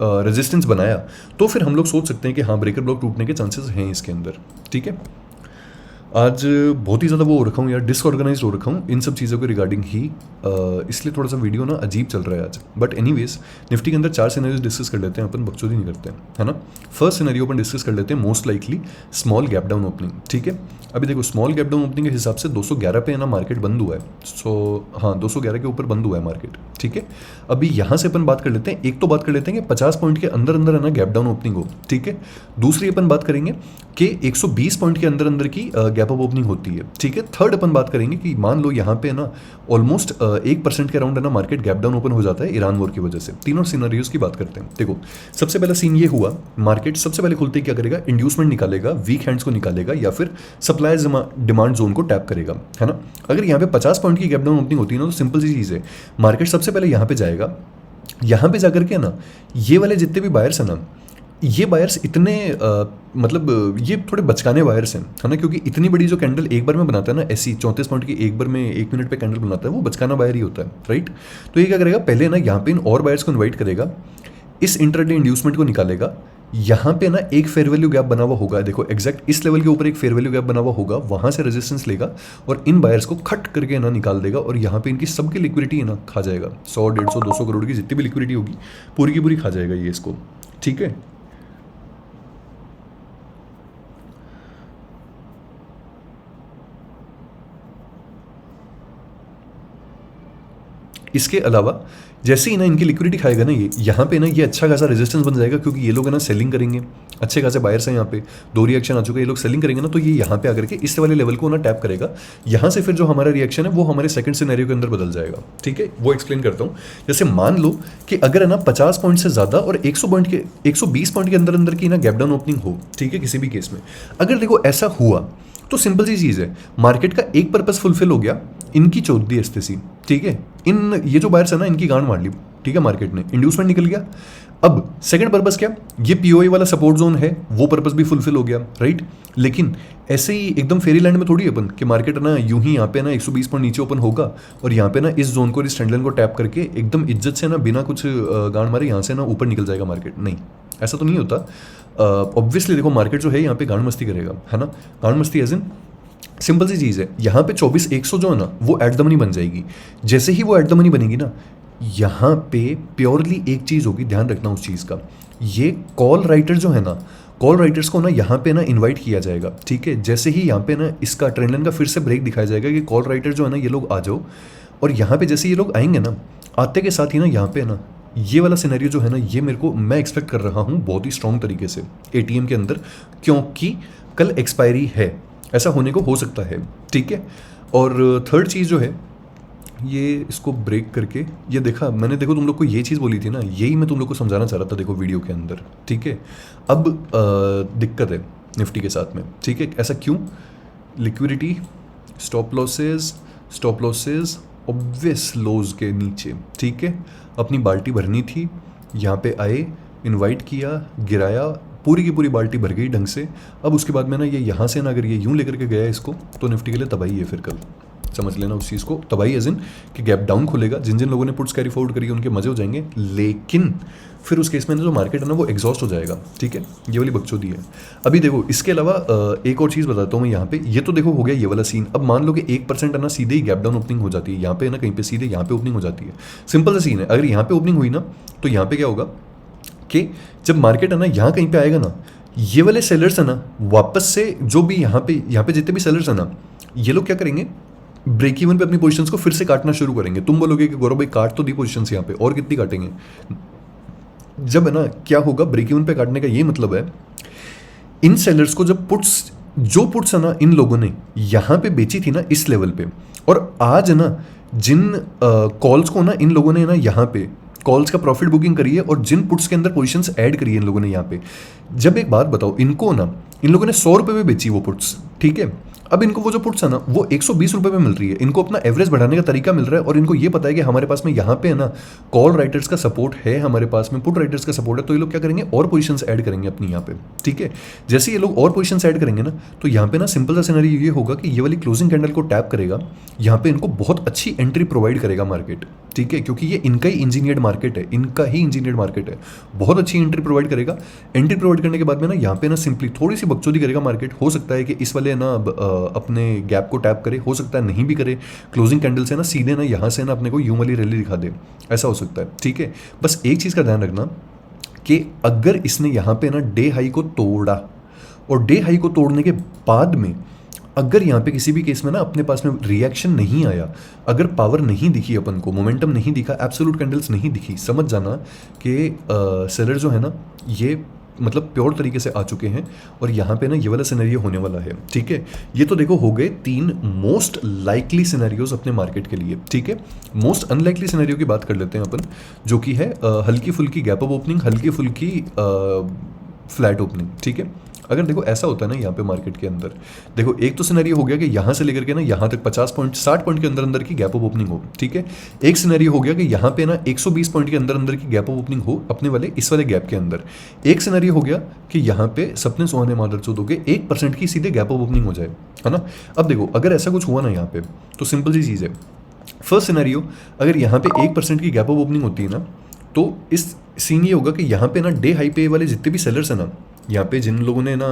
रेजिस्टेंस बनाया तो फिर हम लोग सोच सकते हैं कि हाँ ब्रेकर ब्लॉक टूटने के चांसेस हैं इसके अंदर, ठीक है। आज बहुत ही ज़्यादा वो हो रखा हूँ यार, डिसऑर्गेनाइज हो रखा हूँ इन सब चीज़ों के रिगार्डिंग ही, इसलिए थोड़ा सा वीडियो ना अजीब चल रहा है आज। बट एनीवेज निफ्टी के अंदर 4 सिनेरियोज डिस्कस कर लेते हैं अपन, बकचोदी नहीं करते हैं, है ना। फर्स्ट सिनेरियो अपन डिस्कस कर लेते हैं most likely small gap down opening, ठीक है। अभी देखो स्मॉल गैप डाउन ओपनिंग के हिसाब से 211 पे है ना मार्केट बंद हुआ है, सो हाँ 211 के ऊपर बंद हुआ है मार्केट, ठीक है। अभी यहाँ से अपन बात कर लेते हैं, एक तो बात कर लेते हैं कि 50 पॉइंट के अंदर अंदर है ना गैप डाउन ओपनिंग हो, ठीक है। दूसरी अपन बात करेंगे कि 120 पॉइंट के अंदर अंदर की गैप अप ओपनिंग होती है, ठीक है। थर्ड अपन बात करेंगे कि मान लो यहाँ पे ना ऑलमोस्ट 1% के अराउंड है ना मार्केट गैप डाउन ओपन हो जाता है ईरान वॉर की वजह से। तीनों सिनेरियोज की बात करते हैं। देखो सबसे पहला सीन ये हुआ, मार्केट सबसे पहले खुलते ही क्या करेगा, इंड्यूसमेंट निकालेगा, वीक हैंड्स को निकालेगा या फिर सप्लाई डिमांड जोन को टैप करेगा, है ना। अगर यहाँ पे 50 पॉइंट की गैप डाउन ओपनिंग होती है ना तो सिंपल सी चीज़ है, मार्केट सबसे पहले यहाँ पे जाएगा, यहाँ पे जाकर के ना ये वाले जितने भी बायर्स हैं ना, ये बायर्स इतने मतलब ये थोड़े बचकाने बायर्स हैं, है ना, क्योंकि इतनी बड़ी जो कैंडल एक बार में बनाता है ना, ऐसी 34 पॉइंट की एक बार में 1 मिनट पे कैंडल बनाता है, वो बचकाना बायर ही होता है, राइट। तो ये क्या करेगा, पहले ना यहाँ पे इन और बायर्स को इन्वाइट करेगा, इस इंट्राडे इंड्यूसमेंट को निकालेगा, यहाँ पे ना एक फेयर वैल्यू गैप बना हुआ होगा, देखो एग्जैक्ट इस लेवल के ऊपर एक फेयर वैल्यू गैप बना हुआ होगा, वहाँ से रेजिस्टेंस लेगा और इन बायर्स को खट करके ना निकाल देगा, और यहाँ पे इनकी सबकी लिक्विडिटी ना खा जाएगा, 100, 150, 200 करोड़ की जितनी भी लिक्विडिटी होगी पूरी की पूरी खा जाएगा ये इसको, ठीक है। इसके अलावा जैसे ही ना इनकी लिक्विडिटी खाएगा ना ये, यहाँ पे ना ये अच्छा खासा रेजिस्टेंस बन जाएगा, क्योंकि ये लोग है ना सेलिंग करेंगे, अच्छे खासे बायर्स हैं यहाँ पे, 2 रिएक्शन आ चुके हैं, ये लोग सेलिंग करेंगे ना, तो ये यहाँ पे आकर के इस वाले लेवल को ना टैप करेगा, यहाँ से फिर जो हमारा रिएक्शन है वो हमारे सेकंड सिनेरियो के अंदर बदल जाएगा, ठीक है। वो एक्सप्लेन करता हूँ। जैसे मान लो कि अगर है ना 50 पॉइंट से ज़्यादा और 120 पॉइंट के अंदर अंदर की ना गैप डाउन ओपनिंग हो, ठीक है, किसी भी केस में अगर देखो ऐसा हुआ तो सिंपल सी चीज़ है, मार्केट का एक पर्पस फुलफिल हो गया, इनकी चौथ दी एसटीसी, ठीक है। इन ये जो बायर्स है ना इनकी गांड मार ली, ठीक है, मार्केट ने इंड्यूसमेंट निकल गया। अब सेकंड पर्पस क्या, ये पीओए वाला सपोर्ट जोन है, वो पर्पस भी फुलफिल हो गया, राइट। लेकिन ऐसे ही एकदम फेरी लैंड में थोड़ी अपन कि मार्केट ना यूं ही यहाँ पे ना 120 पॉइंट नीचे ओपन होगा और यहाँ पे ना इस जोन को, इस ट्रेंड लाइन को टैप करके एकदम इज्जत से ना बिना कुछ गांड मारे यहाँ से ना ऊपर निकल जाएगा मार्केट, नहीं, ऐसा तो नहीं होता। ऑब्वियसली देखो मार्केट जो है यहाँ पे गांड मस्ती करेगा, है ना, गांड मस्ती एज इन सिंपल सी चीज़ है, यहाँ पे 24,100 जो है ना वो एट द मनी बन जाएगी। जैसे ही वो एट द मनी बनेगी ना, यहाँ पे प्योरली एक चीज़ होगी, ध्यान रखना उस चीज़ का, ये कॉल राइटर जो है ना, कॉल राइटर्स को ना यहाँ पे ना इनवाइट किया जाएगा, ठीक है। जैसे ही यहाँ पे ना इसका ट्रेंड लाइन का फिर से ब्रेक दिखाया जाएगा कि कॉल राइटर जो है ना ये लोग आ जाओ, और यहाँ पे जैसे ये लोग आएंगे ना, आते के साथ ही ना यहाँ पे ना ये वाला सिनेरियो जो है ना ये मैं एक्सपेक्ट कर रहा हूँ बहुत ही स्ट्रॉन्ग तरीके से एटीएम के अंदर, क्योंकि कल एक्सपायरी है, ऐसा होने को हो सकता है, ठीक है। और थर्ड चीज़ जो है ये इसको ब्रेक करके ये देखा मैंने, देखो तुम लोग को ये चीज़ बोली थी ना, यही मैं तुम लोग को समझाना चाह रहा था देखो वीडियो के अंदर, ठीक है। अब दिक्कत है निफ्टी के साथ में, ठीक है। ऐसा क्यों? लिक्विडिटी, स्टॉप लॉसेस ऑब्वियस लोज के नीचे, ठीक है। अपनी बाल्टी भरनी थी, यहाँ पे आए, इनवाइट किया, गिराया, पूरी की पूरी बाल्टी भर गई ढंग से। अब उसके बाद में ना ये यहाँ से ना अगर ये यूँ लेकर के गया इसको, तो निफ्टी के लिए तबाही है फिर कल, समझ लेना उस चीज़ को। तबाही एज इन कि गैप डाउन खुलेगा, जिन जिन लोगों ने पुट्स कैरी फॉरवर्ड करी उनके मजे हो जाएंगे, लेकिन फिर उस केस में जो मार्केट है ना वो एग्जॉस्ट हो जाएगा, ठीक है। ये वाली बकचोदी है। अभी देखो इसके अलावा एक और चीज़ बताता हूँ मैं यहाँ पे। ये तो देखो हो गया ये वाला सीन। अब मान लो कि 1% है ना सीधे ही गैप डाउन ओपनिंग हो जाती है, यहाँ पे है ना कहीं पे सीधे यहाँ पे ओपनिंग हो जाती है। सिंपल सा सीन है। अगर यहाँ पे ओपनिंग हुई ना तो यहाँ पे क्या होगा कि जब मार्केट है ना यहाँ कहीं पे आएगा ना, ये वाले सेलर्स है ना वापस से जो भी यहाँ पे जितने भी सेलर्स है ना, ये लोग क्या करेंगे, ब्रेक इवन पे अपनी पोजीशंस को फिर से काटना शुरू करेंगे। तुम बोलोगे कि गौरव भाई काट तो दी पोजीशंस यहाँ पे, और कितनी काटेंगे? जब है ना क्या होगा, ब्रेक इवन पे काटने का ये मतलब है इन सेलर्स को जब पुट्स है ना इन लोगों ने यहाँ पे बेची थी ना इस लेवल पे, और आज है ना जिन कॉल्स को ना इन लोगों ने ना यहाँ पे कॉल्स का प्रॉफिट बुकिंग करी है, और जिन पुट्स के अंदर पोजीशंस ऐड करी है इन लोगों ने यहाँ पे, जब एक बात बताओ, इनको ना इन लोगों ने 100 रुपये में बेची वो पुट्स, ठीक है। अब इनको वो जो पुट्स है ना वो 120 रुपये में मिल रही है। इनको अपना एवरेज बढ़ाने का तरीका मिल रहा है, और इनको ये पता है कि हमारे पास में यहाँ पे है ना कॉल राइटर्स का सपोर्ट है, हमारे पास में पुट राइटर्स का सपोर्ट है, तो ये लोग क्या करेंगे और पोजीशंस ऐड करेंगे अपनी यहाँ पे, ठीक है। जैसे ये लोग और पोजीशंस ऐड करेंगे ना, तो यहाँ पे ना सिंपल सा सिनेरियो ये होगा कि ये वाली क्लोजिंग कैंडल को टैप करेगा, यहाँ पे इनको बहुत अच्छी एंट्री प्रोवाइड करेगा मार्केट, ठीक है, क्योंकि ये इनका ही इंजीनियर्ड मार्केट है, इनका ही इंजीनियर्ड मार्केट है। बहुत अच्छी एंट्री प्रोवाइड करेगा। एंट्री प्रोवाइड करने के बाद में ना यहाँ पे ना सिंपली थोड़ी सी बकचोदी करेगा मार्केट। हो सकता है कि इस वाले ना अपने गैप को टैप करे, हो सकता है नहीं भी करे, क्लोजिंग कैंडल से ना सीधे ना यहाँ से ना अपने को यूं वाली रैली दिखा दे, ऐसा हो सकता है, ठीक है। बस एक चीज़ का ध्यान रखना कि अगर इसने यहाँ पे ना डे हाई को तोड़ा, और डे हाई को तोड़ने के बाद में अगर यहाँ पे किसी भी केस में ना अपने पास में रिएक्शन नहीं आया, अगर पावर नहीं दिखी अपन को, मोमेंटम नहीं दिखा, एब्सोल्यूट कैंडल्स नहीं दिखी, समझ जाना कि सेलर जो है ना ये मतलब प्योर तरीके से आ चुके हैं, और यहाँ पे ना ये वाला सिनेरियो होने वाला है, ठीक है। ये तो देखो हो गए 3 मोस्ट लाइकली सिनेरियोज अपने मार्केट के लिए, ठीक है। मोस्ट अनलाइकली सिनेरियो की बात कर लेते हैं अपन, जो कि है हल्की फुल्की गैप अप ओपनिंग, हल्की फुल्की फ्लैट ओपनिंग, ठीक है। अगर देखो ऐसा होता है ना यहाँ पे मार्केट के अंदर, देखो एक तो सिनेरियो हो गया कि यहाँ से लेकर के ना यहाँ तक 50 पॉइंट 60 पॉइंट के अंदर अंदर की गैप अप ओपनिंग हो, ठीक है। एक सिनेरियो हो गया कि यहाँ पे ना 120 पॉइंट के अंदर अंदर की गैप अप ओपनिंग हो अपने वाले इस वाले गैप के अंदर। एक सिनेरियो हो गया कि यहाँ पे सपने सुहाने मादरचोद हो गए 1% की सीधे गैप अप ओपनिंग हो जाए, है ना। अब देखो अगर ऐसा कुछ हुआ ना यहाँ पे, तो सिंपल सी चीज़ है, फर्स्ट सिनेरियो अगर यहाँ पे 1% की गैप अप ओपनिंग होती है ना, तो इस सीन ये होगा कि यहाँ पे ना डे हाई पे वाले जितने भी सेलर्स हैं ना, यहाँ पे जिन लोगों ने ना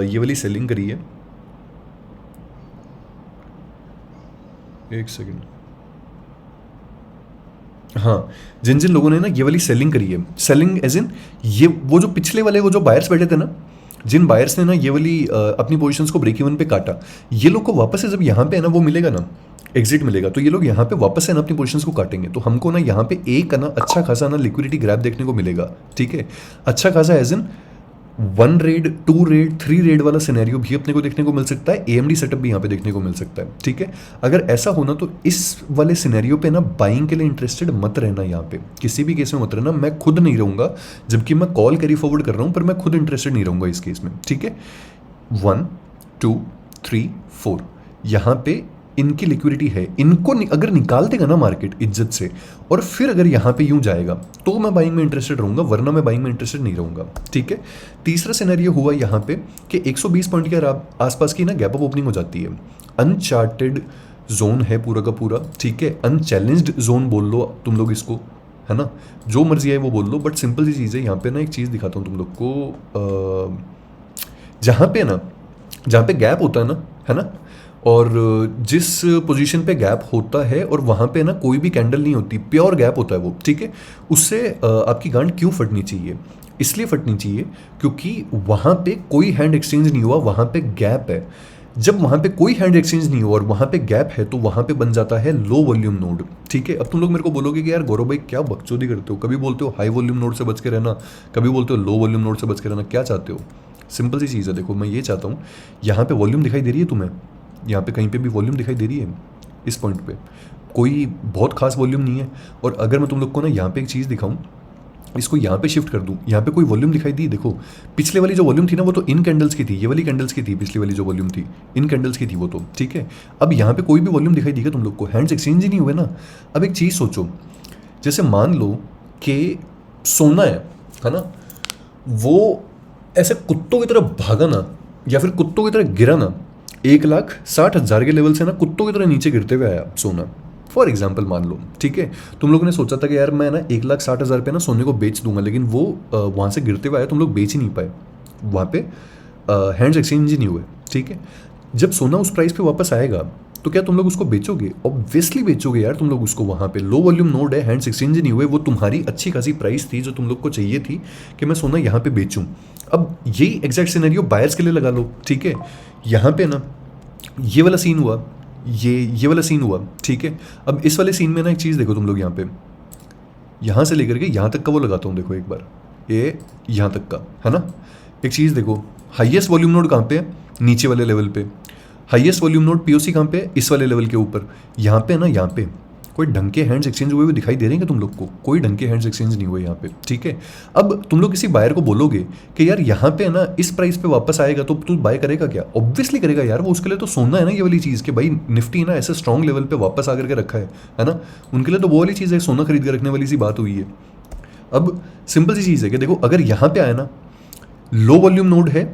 ये वाली सेलिंग करी है, एक सेकेंड, हाँ, जिन जिन लोगों ने ना ये वाली सेलिंग करी है, सेलिंग एज इन ये वो जो पिछले वाले वो जो बायर्स बैठे थे ना, जिन बायर्स ने ना ये वाली अपनी पोजीशंस को ब्रेक इवन पे काटा, ये लोग को वापस से जब यहाँ पे है ना वो मिलेगा ना एग्जिट मिलेगा, तो ये लोग यहाँ पे वापस से ना अपनी पोजीशंस को काटेंगे, तो हमको ना यहाँ पे एक ना अच्छा खासा ना लिक्विडिटी ग्रैब देखने को मिलेगा, ठीक है। अच्छा खासा as in 1 red 2 red 3 red वाला सिनेरियो भी अपने को देखने को मिल सकता है, AMD सेटअप भी यहाँ पे देखने को मिल सकता है, ठीक है। अगर ऐसा होना तो इस वाले सिनेरियो पे ना बाइंग के लिए इंटरेस्टेड मत रहना, यहाँ पे किसी भी केस में मत रहना। मैं खुद नहीं रहूँगा, जबकि मैं कॉल कैरी फॉरवर्ड कर रहा हूँ, पर मैं खुद इंटरेस्टेड नहीं रहूँगा इस केस में, ठीक है। 1 2 3 4 यहाँ पे इनकी लिक्विडिटी है, इनको अगर निकाल देगा ना मार्केट इज्जत से, और फिर अगर यहाँ पे यूं जाएगा तो मैं बाइंग में इंटरेस्टेड रहूंगा, वरना मैं बाइंग में इंटरेस्टेड नहीं रहूंगा, ठीक है। तीसरा सिनेरियो हुआ यहाँ पे कि 120 पॉइंट के आसपास की ना गैप अप ओपनिंग हो जाती है, अनचार्टेड जोन है पूरा का पूरा, ठीक है। अनचैलेंज्ड जोन बोल लो तुम लोग इसको, है ना, जो मर्जी है वो बोल लो, बट सिंपल सी चीज़ है। यहाँ पे ना एक चीज़ दिखाता हूँ तुम लोग को, जहाँ पे गैप होता है ना, और जिस पोजीशन पे गैप होता है और वहाँ पे ना कोई भी कैंडल नहीं होती, प्योर गैप होता है वो, ठीक है, उससे आपकी गांड क्यों फटनी चाहिए? इसलिए फटनी चाहिए क्योंकि वहाँ पे कोई हैंड एक्सचेंज नहीं हुआ, वहाँ पे गैप है। जब वहाँ पे कोई हैंड एक्सचेंज नहीं हुआ और वहाँ पे गैप है, तो वहाँ पे बन जाता है लो वॉल्यूम नोड, ठीक है। अब तुम लोग मेरे को बोलोगे कि यार गौरव भाई क्या बकचोदी करते हो, कभी बोलते हो हाई वॉल्यूम नोड से बच के रहना, कभी बोलते हो लो वॉल्यूम नोड से बच के रहना, क्या चाहते हो? सिंपल सी चीज़ है, देखो मैं ये चाहता हूँ, यहाँ पे वॉल्यूम दिखाई दे रही है तुम्हें, यहाँ पे कहीं पे भी वॉल्यूम दिखाई दे रही है इस पॉइंट पे, कोई बहुत खास वॉल्यूम नहीं है। और अगर मैं तुम लोग को ना यहाँ पे एक चीज़ दिखाऊं, इसको यहाँ पे शिफ्ट कर दूं, यहाँ पे कोई वॉल्यूम दिखाई दी? देखो पिछले वाली जो वॉल्यूम थी ना वो तो इन कैंडल्स की थी, ये वाली कैंडल्स की थी, पिछली वाली जो वॉल्यूम थी इन कैंडल्स की थी वो तो, ठीक है। अब यहाँ पे कोई भी वॉल्यूम दिखाई देगा तुम लोग को? हैंड्स एक्सचेंज ही नहीं हुए ना। अब एक चीज़ सोचो, जैसे मान लो कि सोना है ना, वो ऐसे कुत्तों की तरह भागा ना, या फिर कुत्तों की तरह गिरा ना, 1,60,000 के लेवल से ना कुत्तों की तरह नीचे गिरते हुए आया सोना, फॉर एग्जाम्पल मान लो, ठीक है। तुम लोगों ने सोचा था कि यार मैं ना 1,60,000 पे ना सोने को बेच दूंगा, लेकिन वो वहाँ से गिरते हुए आया, तुम लोग बेच ही नहीं पाए, वहाँ पे हैंड्स एक्सचेंज ही नहीं हुए, ठीक है। जब सोना उस प्राइस पे वापस आएगा तो क्या तुम लोग उसको बेचोगे? ऑब्वियसली बेचोगे यार तुम लोग उसको। वहाँ पे लो वॉल्यूम नोड है, हैंड्स एक्सचेंज नहीं हुए, वो तुम्हारी अच्छी खासी प्राइस थी जो तुम लोग को चाहिए थी कि मैं सोना यहाँ पे बेचूं। अब यही एग्जैक्ट सिनेरियो बायर्स के लिए लगा लो, ठीक है। यहाँ पे ना ये वाला सीन हुआ, ये वाला सीन हुआ, ठीक है। अब इस वाले सीन में ना एक चीज़ देखो तुम लोग, यहाँ पे यहाँ से लेकर के यहाँ तक का वो लगाता हूँ, देखो एक बार, ये यहाँ तक का है ना। एक चीज़ देखो, हाईएस्ट वॉल्यूम नोड कहाँ पे है? नीचे वाले लेवल पे। हाईएस्ट वॉल्यूम नोड पीओसी कहाँ पे है? इस वाले लेवल के ऊपर। यहाँ पे है ना, यहाँ पे कोई ढंग के हैंड्स एक्सचेंज हुए दिखाई दे रहे हैं तुम लोग को? कोई ढंग के हैंड्स एक्सचेंज नहीं हुए यहाँ पे, ठीक है। अब तुम लोग किसी बायर को बोलोगे कि यार यहाँ पे ना इस प्राइस पे वापस आएगा, तो तू बाय करेगा क्या? ऑब्वियसली करेगा यार, वो उसके लिए तो सोना है ना ये वाली चीज़, कि भाई निफ्टी ना ऐसे स्ट्रॉन्ग लेवल पे वापस आकर के रखा है ना, उनके लिए तो वो वाली चीज़ है, सोना खरीद के रखने वाली सी बात हुई है। अब सिंपल सी चीज़ है कि देखो, अगर यहाँ पे आया ना, लो वॉल्यूम नोड है,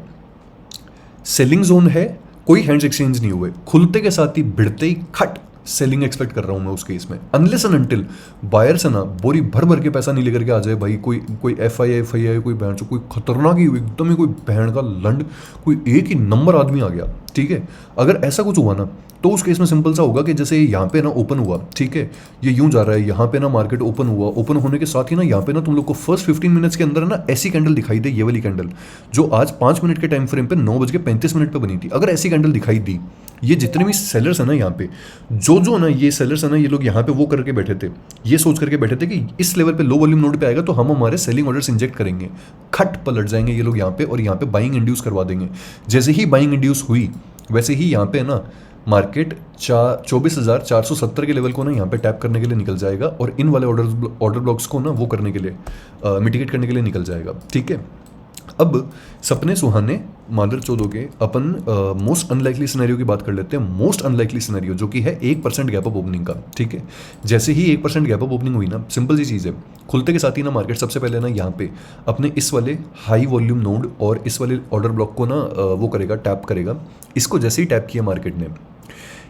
सेलिंग जोन है, कोई हैंड्स एक्सचेंज नहीं हुए, खुलते के साथ ही भिड़ते ही खट सेलिंग एक्सपेक्ट कर रहा हूं मैं उस केस में, अनलेस एंड अनटिल बायर से ना बोरी भर भर के पैसा नहीं लेकर के आ जाए भाई, कोई एफ आई आई कोई बहन कोई खतरनाक ही एकदम ही कोई बहन का लंड, कोई एक ही नंबर आदमी आ गया, ठीक है। अगर ऐसा कुछ हुआ ना तो उस केस में सिंपल सा होगा कि जैसे यहाँ पे ना ओपन हुआ, ठीक है, ये यूं जा रहा है, यहाँ पे ना मार्केट ओपन हुआ, ओपन होने के साथ ही ना यहाँ पे ना तुम लोग को फर्स्ट 15 मिनट्स के अंदर ना ऐसी कैंडल दिखाई दे, ये वाली कैंडल जो आज 5 मिनट के टाइम फ्रेम पे 9:35 पे बनी थी, अगर ऐसी कैंडल दिखाई दी, ये जितने भी सेलर्स है ना यहाँ पे, जो ना ये सेलर्स है ना, ये लोग यहाँ पे वो करके बैठे थे, ये सोच करके बैठे थे कि इस लेवल पे लो वॉल्यूम नोड पे आएगा तो हम हमारे सेलिंग ऑर्डर्स इंजेक्ट करेंगे, खट पलट जाएंगे ये लोग यहाँ पे, और यहाँ पे बाइंग इंड्यूस करवा देंगे। जैसे ही बाइंग इंड्यूस हुई वैसे ही यहाँ पे ना मार्केट 24,470 के लेवल को ना यहाँ पे टैप करने के लिए निकल जाएगा, और इन वाले ऑर्डर ब्लॉक्स को ना वो करने के लिए मिटिगेट करने के लिए निकल जाएगा, ठीक है। अब सपने सुहाने मादर चौदह के अपन मोस्ट अनलाइकली सिनेरियो की बात कर लेते हैं। मोस्ट अनलाइकली सिनेरियो जो कि है 1% गैप अप ओपनिंग का, ठीक है। जैसे ही 1% गैप अप ओपनिंग हुई ना, सिंपल सी चीज़ है, खुलते के साथ ही ना मार्केट सबसे पहले ना यहाँ पे अपने इस वाले हाई वॉल्यूम नोड और इस वाले ऑर्डर ब्लॉक को ना वो करेगा, टैप करेगा। इसको जैसे ही टैप किया मार्केट ने,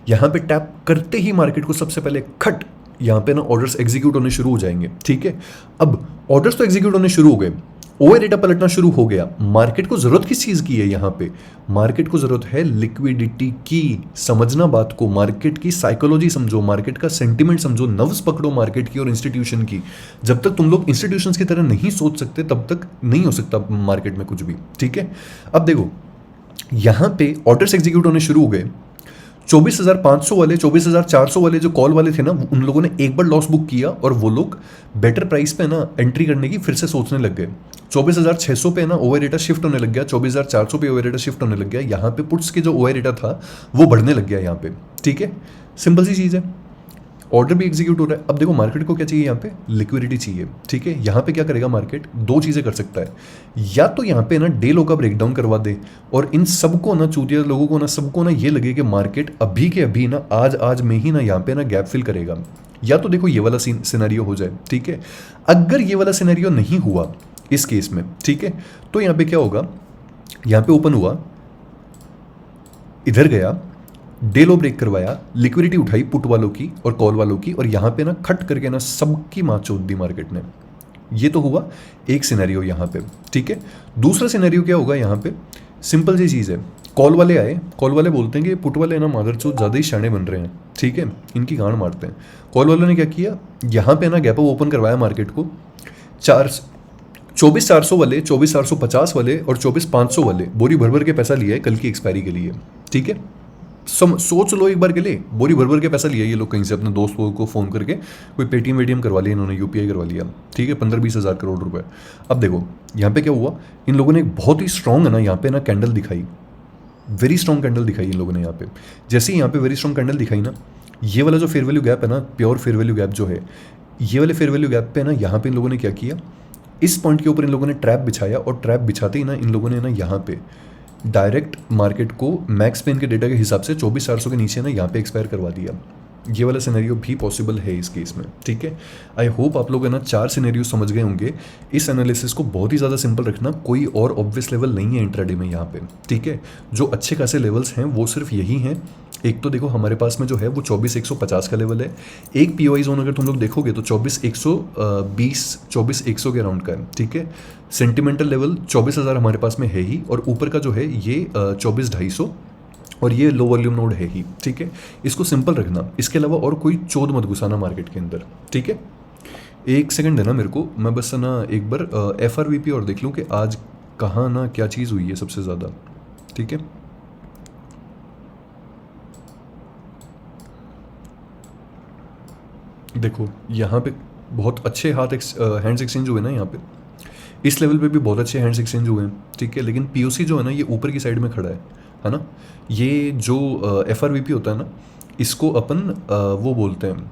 यहाँ पे टैप करते ही मार्केट को सबसे पहले खट यहाँ पे ना ऑर्डर्स एग्जीक्यूट होने शुरू हो जाएंगे, ठीक है। अब ऑर्डर्स तो एग्जीक्यूट होने शुरू हो गए, ओवर डेटा पलटना शुरू हो गया। मार्केट को जरूरत किस चीज की है? यहाँ पे मार्केट को जरूरत है लिक्विडिटी की। समझना बात को, मार्केट की साइकोलॉजी समझो, मार्केट का सेंटिमेंट समझो, नर्व्स पकड़ो मार्केट की और इंस्टीट्यूशन की। जब तक तुम लोग इंस्टीट्यूशंस की तरह नहीं सोच सकते तब तक नहीं हो सकता मार्केट में कुछ भी, ठीक है। अब देखो यहाँ पे ऑर्डर्स एग्जीक्यूट होने शुरू हो गए। 24,500 वाले, 24,400 वाले जो कॉल वाले थे ना, उन लोगों ने एक बार लॉस बुक किया और वो लोग बेटर प्राइस पे ना एंट्री करने की फिर से सोचने लग गए। 24,600 पे ना ओवर डेटा शिफ्ट होने लग गया, 24,400 पे ओवर डेटा शिफ्ट होने लग गया। यहाँ पे पुट्स के जो ओवर डेटा था वो बढ़ने लग गया यहाँ पे, ठीक है। सिंपल सी चीज़ है, ऑर्डर भी एग्जीक्यूट हो रहा है। अब देखो मार्केट को क्या चाहिए? यहाँ पे लिक्विडिटी चाहिए, ठीक है। यहाँ पे क्या करेगा मार्केट? दो चीज़ें कर सकता है, या तो यहाँ पे ना डे लो का ब्रेकडाउन करवा दे और इन सबको ना चूतिया लोगों को ना सबको ना ये लगे कि मार्केट अभी के अभी ना आज में ही ना यहाँ पे ना गैप फिल करेगा, या तो देखो ये वाला सिनेरियो हो जाए, ठीक है। अगर ये वाला सिनेरियो नहीं हुआ इस केस में, ठीक है, तो यहाँ पे क्या होगा? यहाँ पे ओपन हुआ, इधर गया, डे लो ब्रेक करवाया, लिक्विडिटी उठाई पुट वालों की और कॉल वालों की, और यहाँ पे ना खट करके ना सबकी माँ चोद दी मार्केट ने। ये तो हुआ एक सिनेरियो यहाँ पे, ठीक है। दूसरा सिनेरियो क्या होगा यहाँ पे? सिंपल सी चीज़ है, कॉल वाले आए, कॉल वाले बोलते हैं कि पुट वाले ना मादर चोद ज़्यादा ही शाणे बन रहे हैं, ठीक है, इनकी गांड मारते हैं। कॉल वालों ने क्या किया? यहाँ पे ना गैप अप ओपन करवाया मार्केट को। 24,400 वाले, 24,450 वाले और 24,500 वाले बोरी भर भर के पैसा लिया है कल की एक्सपायरी के लिए, ठीक है। सोच लो एक बार के लिए, बोरी भर भर के पैसा लिया ये लोग कहीं से अपने दोस्त लोगों को फ़ोन करके, कोई पेटीएम वेटीएम करवा लिया इन्होंने, यूपीआई करवा लिया, ठीक है, 15-20 हज़ार करोड़ रुपए। अब देखो यहाँ पे क्या हुआ, इन लोगों ने एक बहुत ही स्ट्रॉन्ग है ना यहाँ पे ना कैंडल दिखाई, वेरी स्ट्रॉन्ग कैंडल दिखाई इन लोगों ने यहाँ पे। जैसे ही यहाँ पे वेरी स्ट्रॉन्ग कैंडल दिखाई ना, ये वाला जो फेयर वैल्यू गैप है ना, प्योर फेयर वैल्यू गैप जो है, ये वाले फेयर वैल्यू गैप पे ना यहाँ पे इन लोगों ने क्या किया, इस पॉइंट के ऊपर इन लोगों ने ट्रैप बिछाया, और ट्रैप बिछाते ही ना इन लोगों ने ना यहाँ पे डायरेक्ट मार्केट को मैक्स पेन के डेटा के हिसाब से 24,400 के नीचे ना यहाँ पे एक्सपायर करवा दिया। ये वाला सिनेरियो भी पॉसिबल है इस केस में, ठीक है। आई होप आप लोग है ना 4 सिनेरियो समझ गए होंगे। इस एनालिसिस को बहुत ही ज़्यादा सिंपल रखना, कोई और ऑब्वियस लेवल नहीं है इंट्राडे में यहाँ पे, ठीक है। जो अच्छे खासे लेवल्स हैं वो सिर्फ यही हैं। एक तो देखो हमारे पास में जो है वो 24,150 का लेवल है। एक पीओआई जोन अगर तुम लोग देखोगे तो 24,120 24,100 के अराउंड का है, ठीक है। सेंटिमेंटल लेवल 24,000 हमारे पास में है ही, और ऊपर का जो है ये 24,250, और ये लो वॉल्यूम नोड है ही, ठीक है। इसको सिंपल रखना, इसके अलावा और कोई चोद मत घुसाना मार्केट के अंदर, ठीक है। एक सेकंड देना मेरे को, मैं बस ना एक बार FRVP और देख लूँ कि आज कहाँ ना क्या चीज़ हुई है सबसे ज़्यादा, ठीक है। देखो यहाँ पे बहुत अच्छे हैंड्स एक्सचेंज हुए ना यहाँ पे, इस लेवल पे भी बहुत अच्छे हैंड्स एक्सचेंज हुए हैं, ठीक है। लेकिन POC जो है ना ये ऊपर की साइड में खड़ा है ना। ये जो FRVP होता है ना, इसको अपन वो बोलते हैं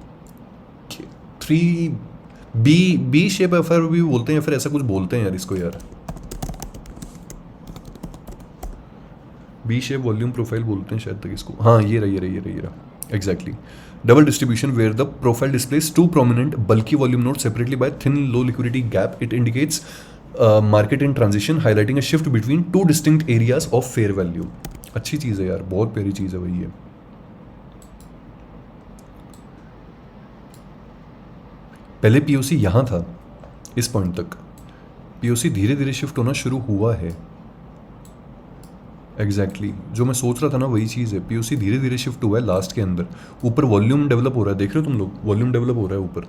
3B शेप FRVP बोलते हैं, या फिर ऐसा कुछ बोलते हैं यार इसको, यार B शेप वॉल्यूम प्रोफाइल बोलते हैं शायद तक इसको। हाँ ये रहा exactly. Double distribution where the profile displays two prominent bulky volume node separately by thin low liquidity gap. It indicates market in transition highlighting a shift between 2 distinct areas of fair value. अच्छी चीज़ है यार, बहुत प्यारी चीज़ है भाई ये। पहले POC यहाँ था, इस पॉइंट तक POC धीरे धीरे शिफ्ट होना शुरू हुआ है। एग्जैक्टली जो मैं सोच रहा था ना वही चीज़ है, POC धीरे धीरे शिफ्ट हुआ है लास्ट के अंदर। ऊपर वॉल्यूम डेवलप हो रहा है, देख रहे हो तुम लोग, वॉल्यूम डेवलप हो रहा है ऊपर,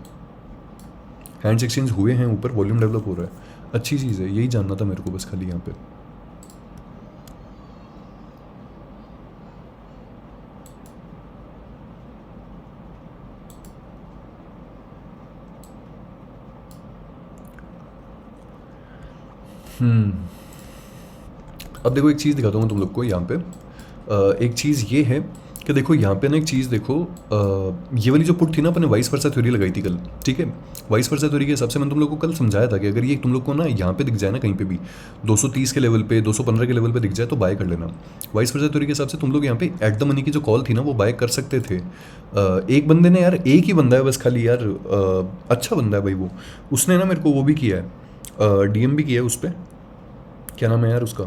हैंड्स एक्सचेंज हुए हैं ऊपर, वॉल्यूम डेवलप हो रहा है। अच्छी चीज़ है, यही जानना था मेरे को बस खाली यहाँ पे। अब देखो एक चीज़ दिखाता हूँ तुम लोग को यहाँ पे। एक चीज़ ये है कि देखो यहाँ पे ना एक चीज़ देखो, ये वाली जो पुट थी ना अपने वाइस वर्सा थ्योरी लगाई थी कल, ठीक है। वाइस वर्सा थ्योरी के हिसाब से मैंने तुम लोग को कल समझाया था कि अगर ये तुम लोग को ना यहाँ पे दिख जाए ना कहीं पे भी 230 के लेवल पे, 215 के लेवल पे दिख जाए तो बाय कर लेना। वाइस वर्सा थ्योरी के हिसाब से तुम लोग यहाँ पे एट द मनी की जो कॉल थी ना वो बाय कर सकते थे। एक बंदे ने यार, एक ही बंदा है बस खाली यार, अच्छा बंदा है भाई वो, उसने ना मेरे को वो भी किया है, DM भी किया है उस पर, क्या नाम है यार उसका,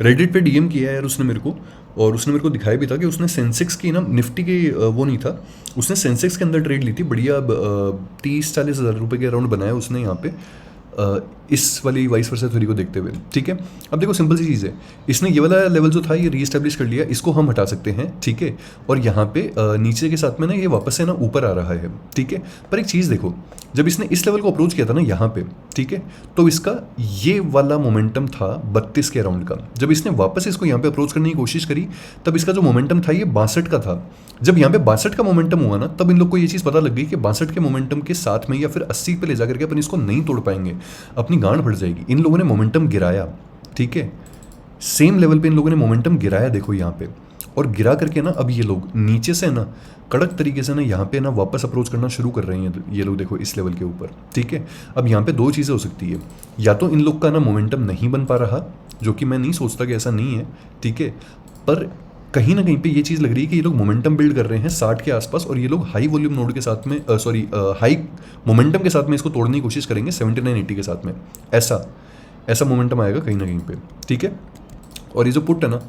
रेडिट पे DM किया है यार उसने मेरे को। और उसने मेरे को दिखाया भी था कि उसने सेंसेक्स की ना, निफ्टी की वो नहीं था, उसने सेंसेक्स के अंदर ट्रेड ली थी बढ़िया, 30-40 हज़ार रुपये के अराउंड बनाया उसने यहाँ पे, इस वाली वाइस वर्सा थ्योरी को देखते हुए, ठीक है। अब देखो सिंपल सी चीज़ है, इसने ये वाला लेवल जो था ये रीएस्टैब्लिश कर लिया, इसको हम हटा सकते हैं, ठीक है। और यहाँ पे नीचे के साथ में ना ये वापस से ना ऊपर आ रहा है, ठीक है। पर एक चीज़ देखो, जब इसने इस लेवल को अप्रोच किया था ना यहाँ पे, ठीक है, तो इसका ये वाला मोमेंटम था 32 के अराउंड का। जब इसने वापस इसको यहाँ पे अप्रोच करने की कोशिश करी तब इसका जो मोमेंटम था ये 62 का था। जब यहाँ पे 62 का मोमेंटम हुआ ना, तब इन लोग को ये चीज़ पता लग गई कि 62 के मोमेंटम के साथ में या फिर 80 पे ले जाकर के अपन इसको नहीं तोड़ पाएंगे, अपनी गांड फट जाएगी। इन लोगों ने मोमेंटम गिराया, ठीक है, सेम लेवल पे इन लोगों ने मोमेंटम गिराया, देखो यहाँ पे, और गिरा करके ना अब ये लोग नीचे से ना कड़क तरीके से ना यहाँ पे ना वापस अप्रोच करना शुरू कर रहे हैं ये लोग, देखो इस लेवल के ऊपर, ठीक है। अब यहाँ पे 2 चीज़ें हो सकती है, या तो इन लोग का ना मोमेंटम नहीं बन पा रहा, जो कि मैं नहीं सोचता कि ऐसा नहीं है, ठीक है, पर कहीं ना कहीं पे ये चीज़ लग रही है कि ये लोग मोमेंटम बिल्ड कर रहे हैं 60 के आसपास, और ये लोग हाई वॉल्यूम नोड के साथ में, हाई मोमेंटम के साथ में इसको तोड़ने की कोशिश करेंगे 79-80 के साथ में, ऐसा मोमेंटम आएगा कहीं ना कहीं पे, ठीक है। और ये जो पुट है ना,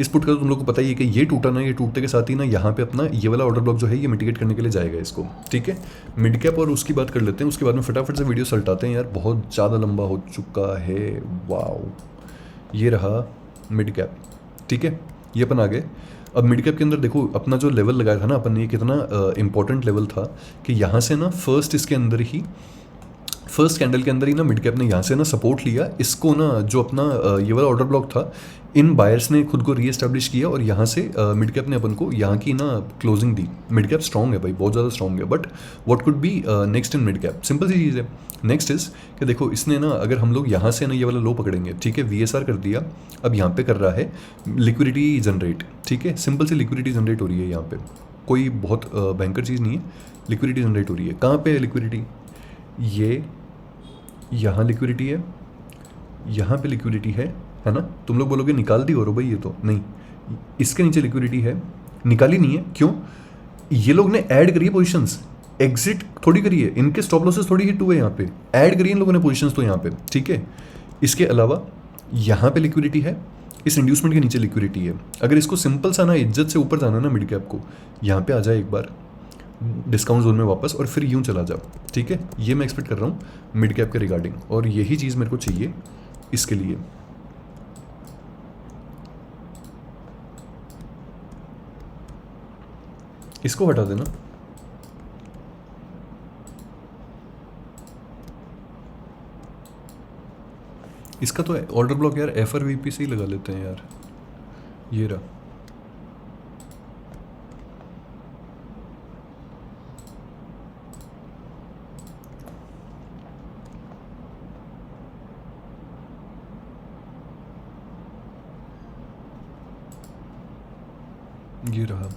इस पुट का तो तुम लोग को पता ही है कि ये टूटा ना, ये टूटने के साथ ही ना यहाँ पे अपना ये वाला ऑर्डर ब्लॉक जो है ये मिटिगेट करने के लिए जाएगा इसको, ठीक है। मिड कैप और उसकी बात कर लेते हैं, उसके बाद में फटाफट से वीडियो सल्टाते हैं यार, बहुत ज़्यादा लंबा हो चुका है। वाओ, ये रहा मिड कैप, ठीक है, ये अपन आ गए। अब मिड कैप के अंदर देखो अपना जो लेवल लगाया था ना अपन ने, ये कितना इंपॉर्टेंट लेवल था कि यहाँ से ना फर्स्ट कैंडल के अंदर ही ना मिड कैप ने यहाँ से ना सपोर्ट लिया, इसको ना जो अपना ये वाला ऑर्डर ब्लॉक था, इन बायर्स ने खुद को रीएस्टैब्लिश किया, और यहाँ से मिड कैप ने अपन को यहाँ की ना क्लोजिंग दी। मिड कैप स्ट्रॉन्ग है भाई, बहुत ज़्यादा स्ट्रॉन्ग है, but what could be next in mid cap, simple सी चीज़ है। नेक्स्ट इज कि देखो इसने ना, अगर हम लोग यहाँ से ना ये वाला लो पकड़ेंगे, ठीक है, VSR कर दिया, अब यहाँ पे कर रहा है लिक्विडिटी जनरेट, ठीक है, सिंपल सी लिक्विडिटी जनरेट हो रही है यहाँ पे, कोई बहुत भयंकर चीज़ नहीं है, लिक्विडिटी जनरेट हो रही है। कहाँ पे है लिक्विडिटी? ये यहाँ लिक्विडिटी है, यहाँ पे लिक्विडिटी है ना। तुम लोग बोलोगे निकाल दी और भाई, ये तो नहीं, इसके नीचे लिक्विडिटी है, निकाली नहीं है। क्यों? ये लोग ने ऐड करी है पोजीशंस, एग्जिट थोड़ी करी है, इनके स्टॉप लॉसेस थोड़ी हिट हुए, यहाँ पे ऐड करी इन लोगों ने पोजीशंस तो यहाँ पे, ठीक है। इसके अलावा यहाँ पे लिक्विडिटी है, इस इंड्यूसमेंट के नीचे लिक्विडिटी है। अगर इसको सिंपल सा ना इज्जत से ऊपर जाना ना मिड कैप को, यहाँ पे आ जाए एक बार डिस्काउंट जोन में वापस और फिर यूं चला जाओ, ठीक है। ये मैं एक्सपेक्ट कर रहा हूँ मिड कैप के रिगार्डिंग, और यही चीज़ मेरे को चाहिए इसके लिए। इसको हटा देना, इसका तो ऑर्डर ब्लॉक यार FRVP से ही लगा लेते हैं यार। ये रहा, ये रहा।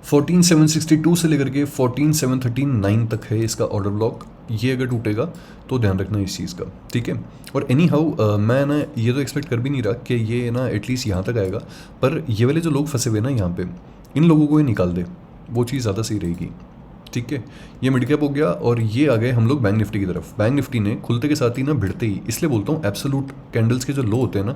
14762 से लेकर के 14739 तक है इसका ऑर्डर ब्लॉक। ये अगर टूटेगा तो ध्यान रखना इस चीज़ का, ठीक है। और एनी हाउ मैं ना ये तो एक्सपेक्ट कर भी नहीं रहा कि ये ना एटलीस्ट यहाँ तक आएगा, पर ये वाले जो लोग फंसे हुए ना यहाँ पे, इन लोगों को ये निकाल दे, वो चीज़ ज़्यादा सही रहेगी, ठीक है। ये मिड कैप हो गया, और ये आ गए हम लोग बैंक निफ्टी की तरफ। बैंक निफ्टी ने खुलते के साथ ही ना भिड़ते ही, इसलिए बोलता हूँ एब्सोल्यूट कैंडल्स के जो लो होते हैं ना,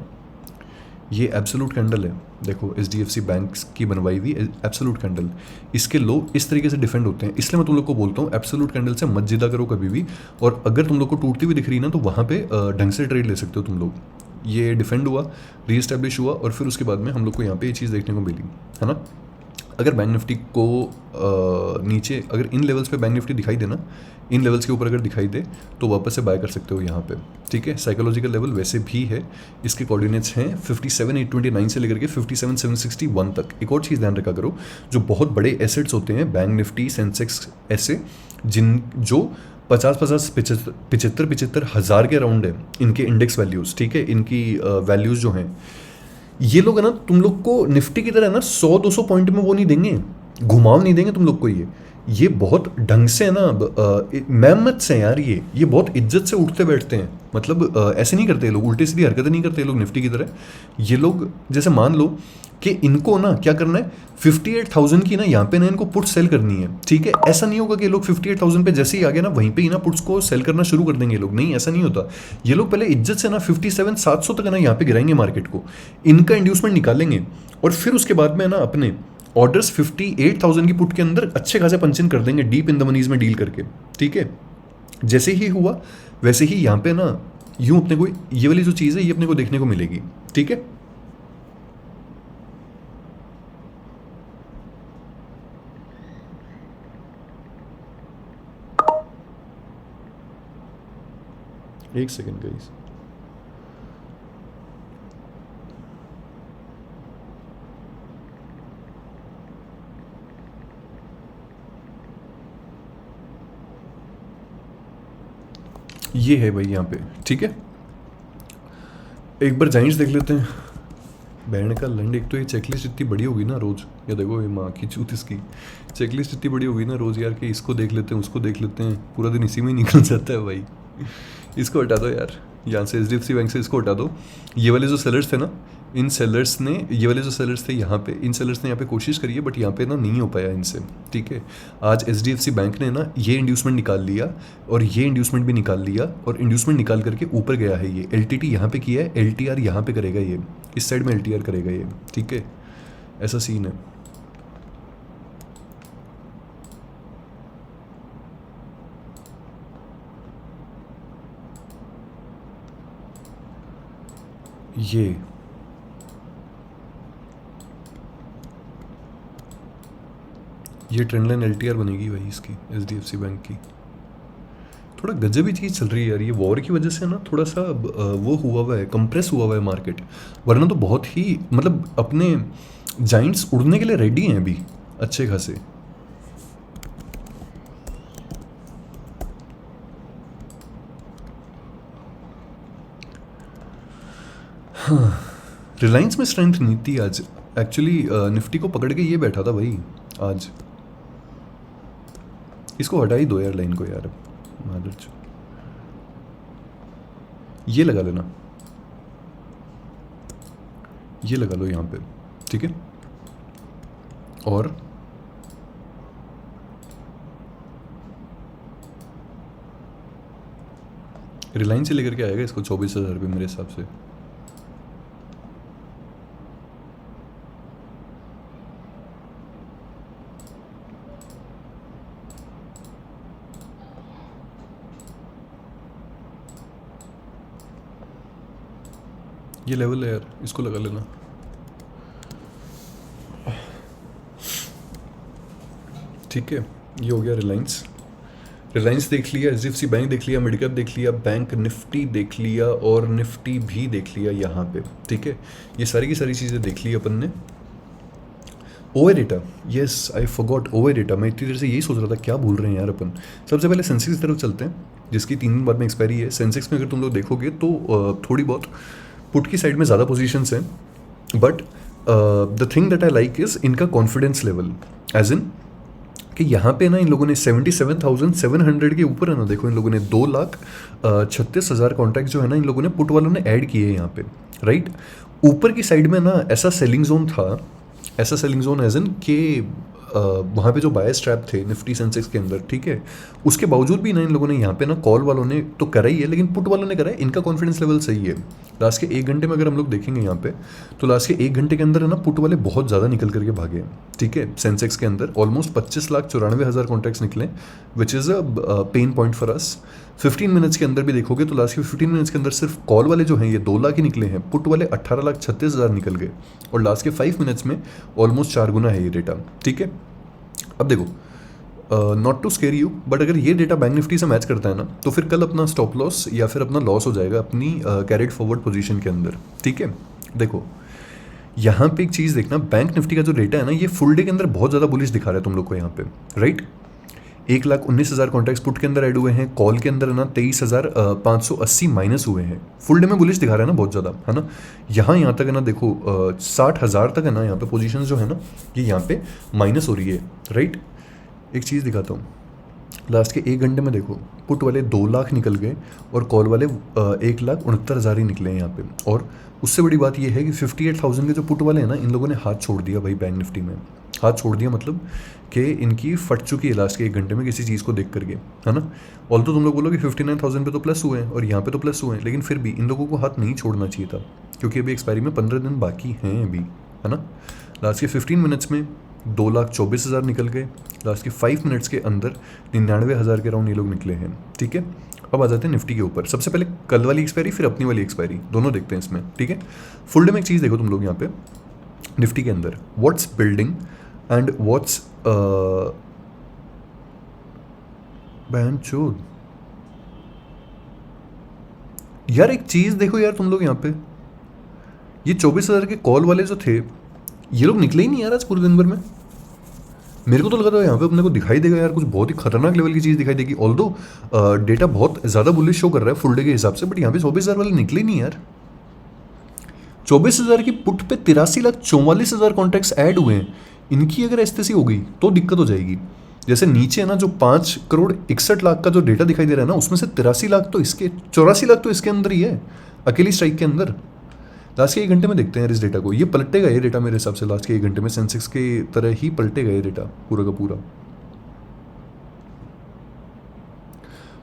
ये एब्सोल्यूट कैंडल है, देखो HDFC बैंक की बनवाई हुई एब्सोल्यूट कैंडल, इसके लो इस तरीके से डिफेंड होते हैं। इसलिए मैं तुम लोग को बोलता हूँ एब्सोल्यूट कैंडल से मत जिदा करो कभी भी, और अगर तुम लोग को टूटती हुई दिख रही ना, तो वहाँ पे ढंग से ट्रेड ले सकते हो तुम लोग। ये डिफेंड हुआ, रीएस्टैब्लिश हुआ, और फिर उसके बाद में हम लोग को यहाँ पे ये चीज़ देखने को मिली, है ना। अगर बैंक निफ्टी को नीचे, अगर इन लेवल्स पे बैंक निफ्टी दिखाई देना, इन लेवल्स के ऊपर अगर दिखाई दे, तो वापस से बाय कर सकते हो यहाँ पे, ठीक है। साइकोलॉजिकल लेवल वैसे भी है, इसके कोऑर्डिनेट्स हैं 57,829 से लेकर के 57,761 तक। एक और चीज़ ध्यान रखा करो, जो बहुत बड़े एसेट्स होते हैं बैंक निफ्टी, सेंसेक्स, ऐसे जो 50,000 हज़ार के अराउंड है इनके इंडेक्स वैल्यूज़, ठीक है, इनकी वैल्यूज़ जो हैं, ये लोग है ना तुम लोग को निफ्टी की तरह ना 100-200 पॉइंट में वो नहीं देंगे, घुमाव नहीं देंगे तुम लोग को। ये बहुत ढंग से है ना, मेहनत से यार, ये बहुत इज्जत से उठते बैठते हैं, मतलब ऐसे नहीं करते ये लोग, उल्टी सीधी हरकतें नहीं करते ये लोग निफ्टी की तरह। ये लोग जैसे मान लो कि इनको ना क्या करना है, 58,000 की ना यहाँ पे ना इनको पुट सेल करनी है, ठीक है। ऐसा नहीं होगा कि ये लोग 58,000 पे जैसे ही आ गए ना, वहीं पे ही ना पुट्स को सेल करना शुरू कर देंगे ये लोग, नहीं, ऐसा नहीं होता। ये लोग पहले इज्जत से ना 57,700 तक ना यहाँ पे गिराएंगे मार्केट को, इनका इंड्यूसमेंट निकालेंगे, और फिर उसके बाद में ना अपने ऑर्डर्स 58,000 की पुट के अंदर अच्छे खासे पंच इन कर देंगे, डीप इन द मनीज में डील करके, ठीक है। जैसे ही हुआ वैसे ही यहाँ पे ना यूं अपने को ये वाली जो चीज़ है ये अपने को देखने को मिलेगी, ठीक है। एक सेकेंड गाइस, ये है भाई यहाँ पे, ठीक है। एक बार जाइंट्स देख लेते हैं। बैंड का लंड, एक तो ये चेकलिस्ट इतनी बड़ी होगी ना रोज, या देखो ये माँ की चूत, इसकी चेकलिस्ट इतनी बड़ी होगी ना रोज यार, कि इसको देख लेते हैं, उसको देख लेते हैं, पूरा दिन इसी में ही निकल जाता है भाई। इसको हटा दो यार, यहाँ से HDFC बैंक से इसको हटा दो। ये वाले जो सेलर्स थे ना, इन सेलर्स ने, ये वाले जो सेलर्स थे यहाँ पे, इन सेलर्स ने यहाँ पे कोशिश करी है, बट यहाँ पे ना नहीं हो पाया इनसे, ठीक है। आज HDFC बैंक ने ना ये इंड्यूसमेंट निकाल लिया, और ये इंड्यूसमेंट भी निकाल लिया, और इंड्यूसमेंट निकाल करके ऊपर गया है। ये LTT यहाँ पे किया है, LTR यहाँ पे करेगा, ये इस साइड में LTR करेगा ये, ठीक है। ऐसा सीन है। ये ट्रेंड लाइन LTR बनेगी भाई इसकी, HDFC बैंक की। थोड़ा गजब ही चीज़ चल रही है यार, ये वॉर की वजह से ना थोड़ा सा वो हुआ है, कंप्रेस हुआ है मार्केट, वरना तो बहुत ही मतलब अपने जाइंट्स उड़ने के लिए रेडी हैं अभी अच्छे खासे। हाँ, रिलायंस में स्ट्रेंथ नहीं थी आज एक्चुअली, निफ्टी को पकड़ के ये बैठा था भाई, आज। इसको हटा ही दो यार लाइन को यार, मादर। ये लगा लेना, ये लगा लो यहाँ पे, ठीक है। और रिलायंस से लेकर के आएगा इसको 24,000 रुपये मेरे हिसाब से। ये लेवल है यार, इसको लगा लेना। ठीक है, ये हो गया रिलायंस। रिलायंस देख लिया, एचडीएफसी बैंक देख लिया, मेडिकैप देख लिया, बैंक निफ्टी देख लिया और निफ्टी भी देख लिया यहाँ पे, ठीक है। ये सारी की सारी चीज़ें देख ली अपन ने। Over data, yes I forgot over data. मैं इतनी देर से यही सोच रहा था क्या भूल रहे हैं यार अपन। सबसे पहले सेंसेक्स की तरफ चलते हैं, जिसकी 3 दिन बाद में एक्सपायरी है। सेंसेक्स में अगर तुम लोग देखोगे तो थोड़ी बहुत पुट की साइड में ज़्यादा पोजीशंस हैं, but the thing that I like is इनका कॉन्फिडेंस लेवल, एज इन कि यहाँ पे ना इन लोगों ने 77,700 के ऊपर है ना, देखो इन लोगों ने 2,36,000 कॉन्ट्रैक्ट जो है ना इन लोगों ने पुट वालों ने ऐड किए हैं यहाँ पे, राइट। ऊपर की साइड में ना ऐसा सेलिंग जोन था, ऐसा सेलिंग जोन एज इन के वहाँ पे जो बायर्स ट्रैप थे निफ्टी सेंसेक्स के अंदर, ठीक है। उसके बावजूद भी ना इन लोगों ने यहाँ पे ना कॉल वालों ने तो करा ही है, लेकिन पुट वालों ने करा है। इनका कॉन्फिडेंस लेवल सही है। लास्ट के 1 घंटे में अगर हम लोग देखेंगे यहाँ पे, तो लास्ट के 1 घंटे के अंदर है ना पुट वाले बहुत ज़्यादा निकल करके भागे, ठीक है। सेंसेक्स के अंदर ऑलमोस्ट 25,94,000 कॉन्ट्रैक्ट्स निकले, which is a pain point for us. 15 minutes के अंदर भी देखोगे तो लास्ट के 15 मिनट्स के अंदर सिर्फ कॉल वाले जो हैं ये 2 लाख ही निकले हैं, पुट वाले 18,36,000 निकल गए, और लास्ट के 5 मिनट्स में ऑलमोस्ट 4 गुना है ये डेटा, ठीक है। अब देखो, not to scare you, but अगर ये डेटा बैंक निफ्टी से मैच करता है ना, तो फिर कल अपना स्टॉप लॉस या फिर अपना लॉस हो जाएगा अपनी कैरिड फॉरवर्ड पोजीशन के अंदर, ठीक है। देखो यहाँ पे एक चीज़ देखना, बैंक निफ्टी का जो डेटा है ना ये फुल डे के अंदर बहुत ज़्यादा बुलिश दिखा रहा है तुम लोग को यहाँ पे, राइट। 1,19,000 कॉन्ट्रैक्ट्स पुट के अंदर ऐड हुए हैं, कॉल के अंदर है ना 23,580 माइनस हुए हैं। फुल डे में बुलिश दिखा रहा है ना बहुत ज़्यादा, है ना। यहाँ तक है ना, देखो 60,000 तक है ना यहाँ पे पोजीशंस जो है ना ये यहाँ पे माइनस हो रही है, राइट। एक चीज़ दिखाता हूँ, लास्ट के 1 घंटे में देखो पुट वाले 2 लाख निकल गए और कॉल वाले 1,69,000 ही निकले हैं यहाँ पे। और उससे बड़ी बात ये है कि 58,000 के जो पुट वाले हैं ना इन लोगों ने हाथ छोड़ दिया भाई बैंक निफ्टी में। हाथ छोड़ दिया मतलब कि इनकी फट चुकी है लास्ट के 1 घंटे में किसी चीज़ को देख करके, है ना। ऑल तो तुम लोग बोलो कि 59,000 पे तो प्लस हुए हैं और यहाँ पे तो प्लस हुए हैं, लेकिन फिर भी इन लोगों को हाथ नहीं छोड़ना चाहिए था, क्योंकि अभी एक्सपायरी में 15 दिन बाकी हैं अभी, है ना। लास्ट के 15 मिनट्स में 2,24,000 निकल गए, लास्ट के 5 मिनट्स के अंदर 99,000 के राउंड ये लोग निकले हैं, ठीक है। अब आ जाते हैं निफ्टी के ऊपर। सबसे पहले कल वाली एक्सपायरी फिर अपनी वाली एक्सपायरी, दोनों देखते हैं इसमें, ठीक है। फुल डे में एक चीज़ देखो तुम लोग यहाँ पे निफ्टी के अंदर, व्हाट्स बिल्डिंग एंड व्हाट्स बहनचोद यार। एक चीज़ देखो यार तुम लोग यहाँ पे, ये 24,000 के कॉल वाले जो थे ये लोग निकले ही नहीं यार आज पूरे दिन भर में। मेरे को तो लगा था यहाँ पे अपने को दिखाई देगा यार कुछ बहुत ही खतरनाक लेवल की चीज़ दिखाई देगी, ऑल्दो डेटा बहुत ज़्यादा बुलिश शो कर रहा है फुल डे के हिसाब से, बट यहाँ पे 24,000 वाले निकले नहीं यार। 24,000 की पुट पे 83,44,000 कॉन्ट्रैक्ट्स ऐड हुए हैं। इनकी अगर ऐसी हो गई तो दिक्कत हो जाएगी। जैसे नीचे है ना जो 5,61,00,000 का जो डेटा दिखाई दे रहा है ना, उसमें से 83 लाख तो इसके, 84 लाख तो इसके अंदर ही है अकेली स्ट्राइक के अंदर। लास्ट के 1 घंटे में देखते हैं इस डेटा को, ये पलटेगा ये डेटा मेरे हिसाब से लास्ट के 1 घंटे में सेंसेक्स के तरह ही पलटेगा ये डेटा पूरा का पूरा।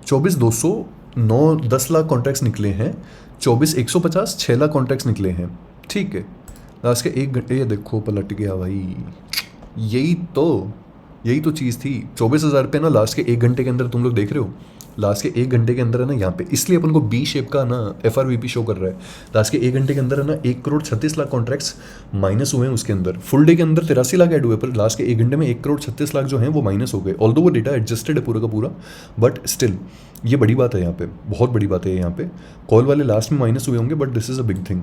24,200 9-10 लाख कॉन्ट्रैक्ट्स निकले हैं, 24,150 6 लाख कॉन्ट्रैक्ट्स निकले हैं, ठीक है। लास्ट के 1 घंटे ये देखो पलट गया भाई, यही तो चीज़ थी। 24,000 पे ना लास्ट के 1 घंटे के अंदर तुम लोग देख रहे हो, लास्ट के 1 घंटे के अंदर है ना यहाँ पे, इसलिए अपन को बी शेप का ना FRVP शो कर रहा है। लास्ट के 1 घंटे के अंदर है ना 1,36,00,000 कॉन्ट्रैक्ट्स माइनस हुए हैं उसके अंदर। फुल डे के अंदर 83 लाख ऐड हुए, पर लास्ट के 1 घंटे में 1,36,00,000 जो हैं वो माइनस हो गए। ऑल्दो वो डेटा एडजस्टेड है पूरा का पूरा, बट स्टिल ये बड़ी बात है यहाँ पे, बहुत बड़ी बात है यहाँ पे। कॉल वाले लास्ट में माइनस हुए होंगे, but this is a big thing.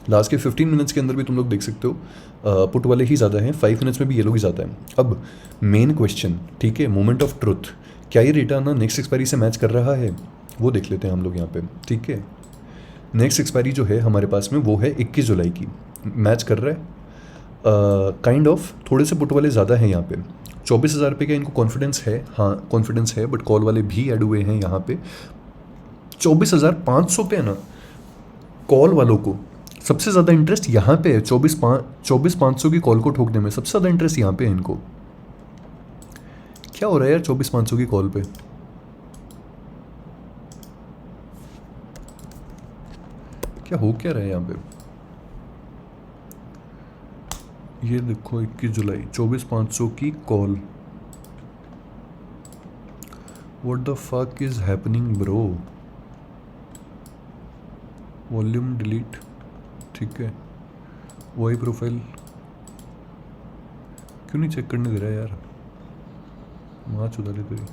Last के 15 मिनट्स के अंदर भी तुम लोग देख सकते हो पुट वाले ही ज़्यादा हैं, 5 मिनट्स में भी ये लोग ही ज़्यादा हैं। अब मेन क्वेश्चन, ठीक है, मोमेंट ऑफ ट्रुथ, क्या ये डेटा ना नेक्स्ट एक्सपायरी से मैच कर रहा है, वो देख लेते हैं हम लोग यहाँ पे, ठीक है। नेक्स्ट एक्सपायरी जो है हमारे पास में वो है 21 जुलाई की, मैच कर रहा है। काइंड ऑफ थोड़े से पुट वाले ज़्यादा हैं यहाँ पे। 24,000 रुपये का इनको कॉन्फिडेंस है, हाँ कॉन्फिडेंस है, बट कॉल वाले भी ऐड हुए हैं यहाँ पे। 24,500 पे है ना, कॉल वालों को सबसे ज़्यादा इंटरेस्ट यहाँ पे है। 24,500 की कॉल को ठोकने में सबसे ज़्यादा इंटरेस्ट यहाँ पे है इनको। क्या हो रहा है यार 24,500 की कॉल पे? क्या हो क्या रहा है यहाँ पे? ये देखो 21 जुलाई 24,500 की call. What the fuck is happening bro? Volume delete, ठीक है। वही प्रोफाइल क्यों नहीं चेक करने दे रहा है यार? वहाँ चुदा ले तेरी।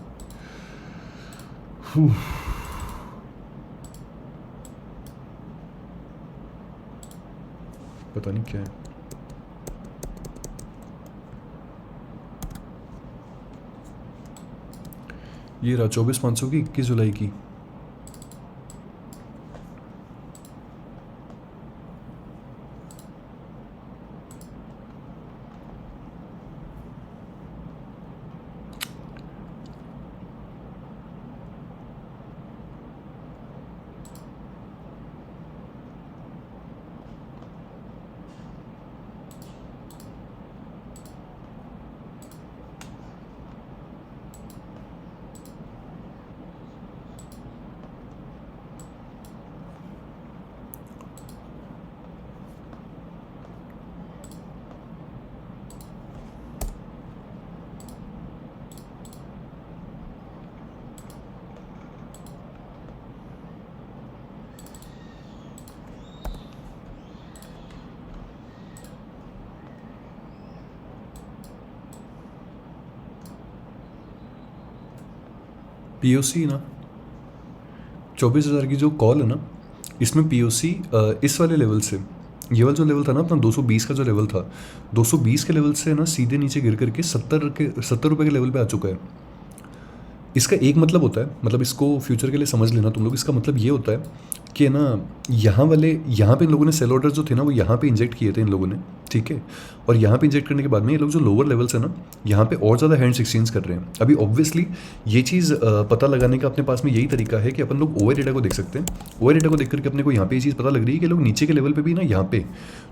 पता नहीं क्या है। ये रहा 24,500 की 21 जुलाई की। पीओसी ना 24,000 की जो कॉल है ना, इसमें पीओसी इस वाले लेवल से, ये वाला जो लेवल था ना अपना 220 का जो लेवल था, 220 के लेवल से ना सीधे नीचे गिर करके 70 रुपये के लेवल पे आ चुका है। इसका एक मतलब होता है, मतलब इसको फ्यूचर के लिए समझ लेना तुम लोग। इसका मतलब ये होता है कि ना यहाँ पे इन लोगों ने सेल ऑर्डर जो थे ना वो यहाँ पे इंजेक्ट किए थे इन लोगों ने, ठीक है। और यहाँ पे इंजेक्ट करने के बाद में ये लोग जो लोअर लेवल्स है ना, यहाँ पे और ज़्यादा हैंड्स एक्सचेंज कर रहे हैं। अभी ऑब्वियसली ये चीज़ पता लगाने का अपने पास में यही तरीका है कि अपन लोग ओवर डेटा को देख सकते हैं। ओवर डेटा को देख करके अपने को यहाँ पे ये चीज़ पता लग रही है कि लोग नीचे के लेवल पर भी ना, यहाँ पे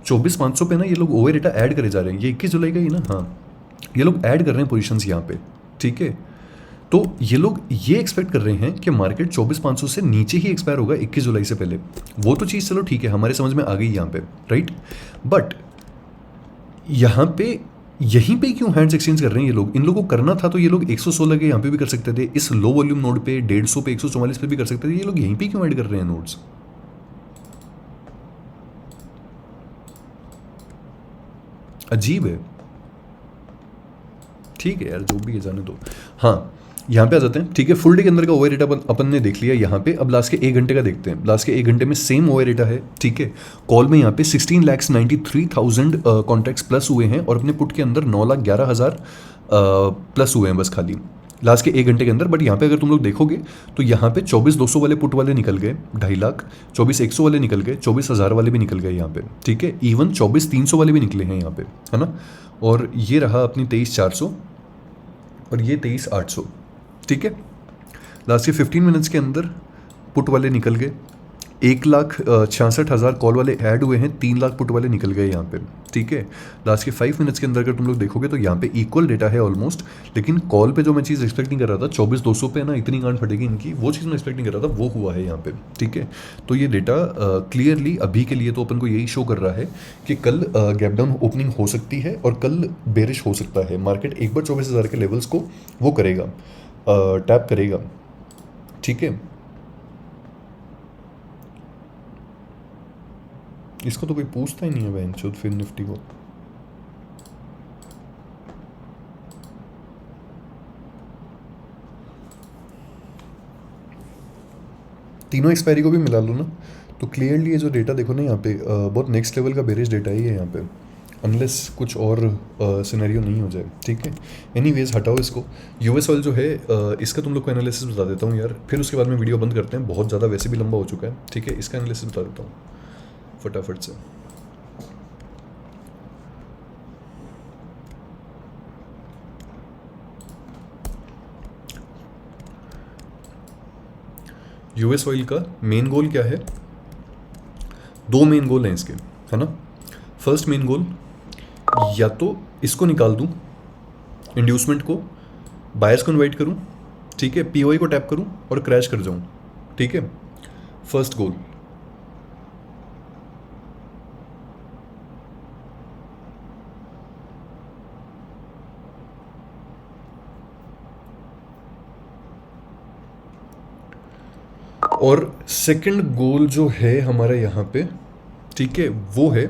24,500 पे ना ये लोग ओवर डेटा ऐड करे जा रहे हैं। ये 21 जुलाई का ही ना, हाँ ये लोग ऐड कर रहे हैं पोजिशंस यहाँ पे, ठीक है। तो ये लोग ये एक्सपेक्ट कर रहे हैं कि मार्केट 24,500 से नीचे ही एक्सपायर होगा 21 जुलाई से पहले। वो तो चीज़ चलो ठीक है, हमारे समझ में आ गई यहाँ पे, राइट। बट यहाँ पे यहीं पे क्यों हैंड्स एक्सचेंज कर रहे हैं ये लोग? इन लोगों को करना था तो ये लोग 116 के यहाँ पे भी कर सकते थे, इस लो वॉल्यूम नोड पे 150 पे 144 पे भी कर सकते थे। ये लोग यहीं पे क्यों ऐड कर रहे हैं नोड्स? अजीब है। ठीक है यार, जो भी है जाने दो। हाँ यहाँ पे आ जाते हैं, ठीक है। फुल डे के अंदर का ओवर रेटा अपन ने देख लिया यहाँ पे। अब लास्ट के 1 घंटे का देखते हैं। लास्ट के 1 घंटे में सेम ओवर रेटा है, ठीक है। कॉल में यहाँ पे 16,93,000 कॉन्ट्रैक्ट्स प्लस हुए हैं और अपने पुट के अंदर 9,11,000 प्लस हुए हैं बस खाली लास्ट के 1 घंटे के अंदर। बट यहाँ पे अगर तुम लोग देखोगे तो यहाँ पे 24,200 वाले पुट वाले निकल गए 2.5 लाख, 24,100 वाले निकल गए, 24,000 वाले भी निकल गए यहाँ पे, ठीक है। इवन 24,300 वाले भी निकले हैं यहाँ पे, है ना। और ये रहा अपनी 23,400 और ये 23,800, ठीक है। लास्ट के 15 मिनट्स के अंदर पुट वाले निकल गए, 1,66,000 कॉल वाले ऐड हुए हैं, 3 लाख पुट वाले निकल गए यहाँ पे, ठीक है। लास्ट के 5 मिनट्स के अंदर अगर तुम लोग देखोगे तो यहाँ पे इक्वल डेटा है ऑलमोस्ट। लेकिन कॉल पे जो मैं चीज़ एक्सपेक्ट नहीं कर रहा था 24,200 पे ना इतनी गांड फटेगी इनकी, वो चीज़ मैं एक्सपेक्ट नहीं कर रहा था, वो हुआ है यहाँ पे, ठीक है। तो ये डेटा क्लियरली अभी के लिए तो अपन को यही शो कर रहा है कि कल गैप डाउन ओपनिंग हो सकती है और कल बेरिश हो सकता है। मार्केट एक बार 24,000 के लेवल्स को वो करेगा, टैप करेगा, ठीक है। इसको तो कोई पूछता ही नहीं है बहन चोद, फिर निफ्टी को। तीनों एक्सपायरी को भी मिला लो ना तो क्लियरली ये जो डेटा देखो ना यहाँ पे बहुत नेक्स्ट लेवल का बेरिश डेटा ही है यहाँ पे, अनलेस कुछ और सिनेरियो नहीं हो जाए, ठीक है। एनीवेज हटाओ इसको। यूएस ऑयल जो है इसका तुम लोग को एनालिसिस बता देता हूँ यार, फिर उसके बाद में वीडियो बंद करते हैं, बहुत ज़्यादा वैसे भी लंबा हो चुका है, ठीक है। इसका एनालिसिस बता देता हूँ फटाफट से। यूएस ऑयल का मेन गोल क्या है? दो मेन गोल हैं इसके, है ना। फर्स्ट मेन गोल, या तो इसको निकाल दूं, इंड्यूसमेंट को, बायर्स को इन्वाइट करूं, ठीक है, पीओआई को टैप करूं और क्रैश कर जाऊं, ठीक है, फर्स्ट गोल। और सेकंड गोल जो है हमारा यहाँ पे, ठीक है, वो है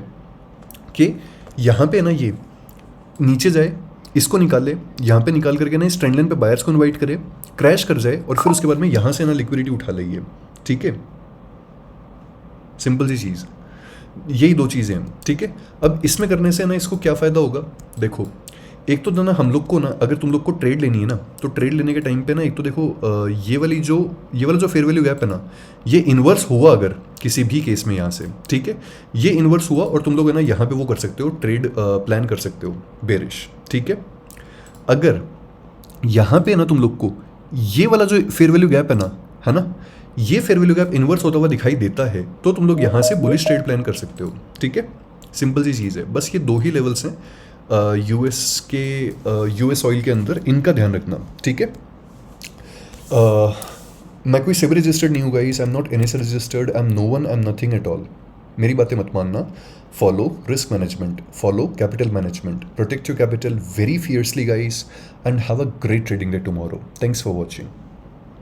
कि यहाँ पे ना ये नीचे जाए, इसको निकाल ले, यहाँ पे निकाल करके ना इस ट्रेंड लाइन पे बायर्स को इनवाइट करे, क्रैश कर जाए और फिर उसके बाद में यहाँ से ना लिक्विडिटी उठा ले, ठीक है, सिंपल सी चीज़। यही दो चीज़ें हैं, ठीक है। अब इसमें करने से ना इसको क्या फ़ायदा होगा, देखो, एक तो ना हम लोग को ना, अगर तुम लोग को ट्रेड लेनी है ना, तो ट्रेड लेने के टाइम पे ना एक तो देखो, ये वाला जो फेयर वैल्यू गैप है ना, ये इन्वर्स हुआ अगर किसी भी केस में यहाँ से, ठीक है, ये इन्वर्स हुआ और तुम लोग है ना यहाँ पे वो कर सकते हो, ट्रेड प्लान कर सकते हो बेरिश, ठीक है। अगर यहाँ पे ना तुम लोग को ये वाला जो फेयर वैल्यू गैप है ना, ये फेयर वैल्यू गैप इन्वर्स होता हुआ दिखाई देता है, तो तुम लोग यहाँ से बुलिश ट्रेड प्लान कर सकते हो, ठीक है। सिंपल सी चीज़ है, बस ये दो ही लेवल्स हैं यूएस ऑयल के अंदर, इनका ध्यान रखना, ठीक है। मैं कोई सेबी रजिस्टर्ड नहीं हूँ guys, I am not NSA registered, I am no one, I am nothing at all. मेरी बातें मत मानना। Follow risk management, follow capital management, protect your capital very fiercely guys, and have a great trading day tomorrow. Thanks for watching.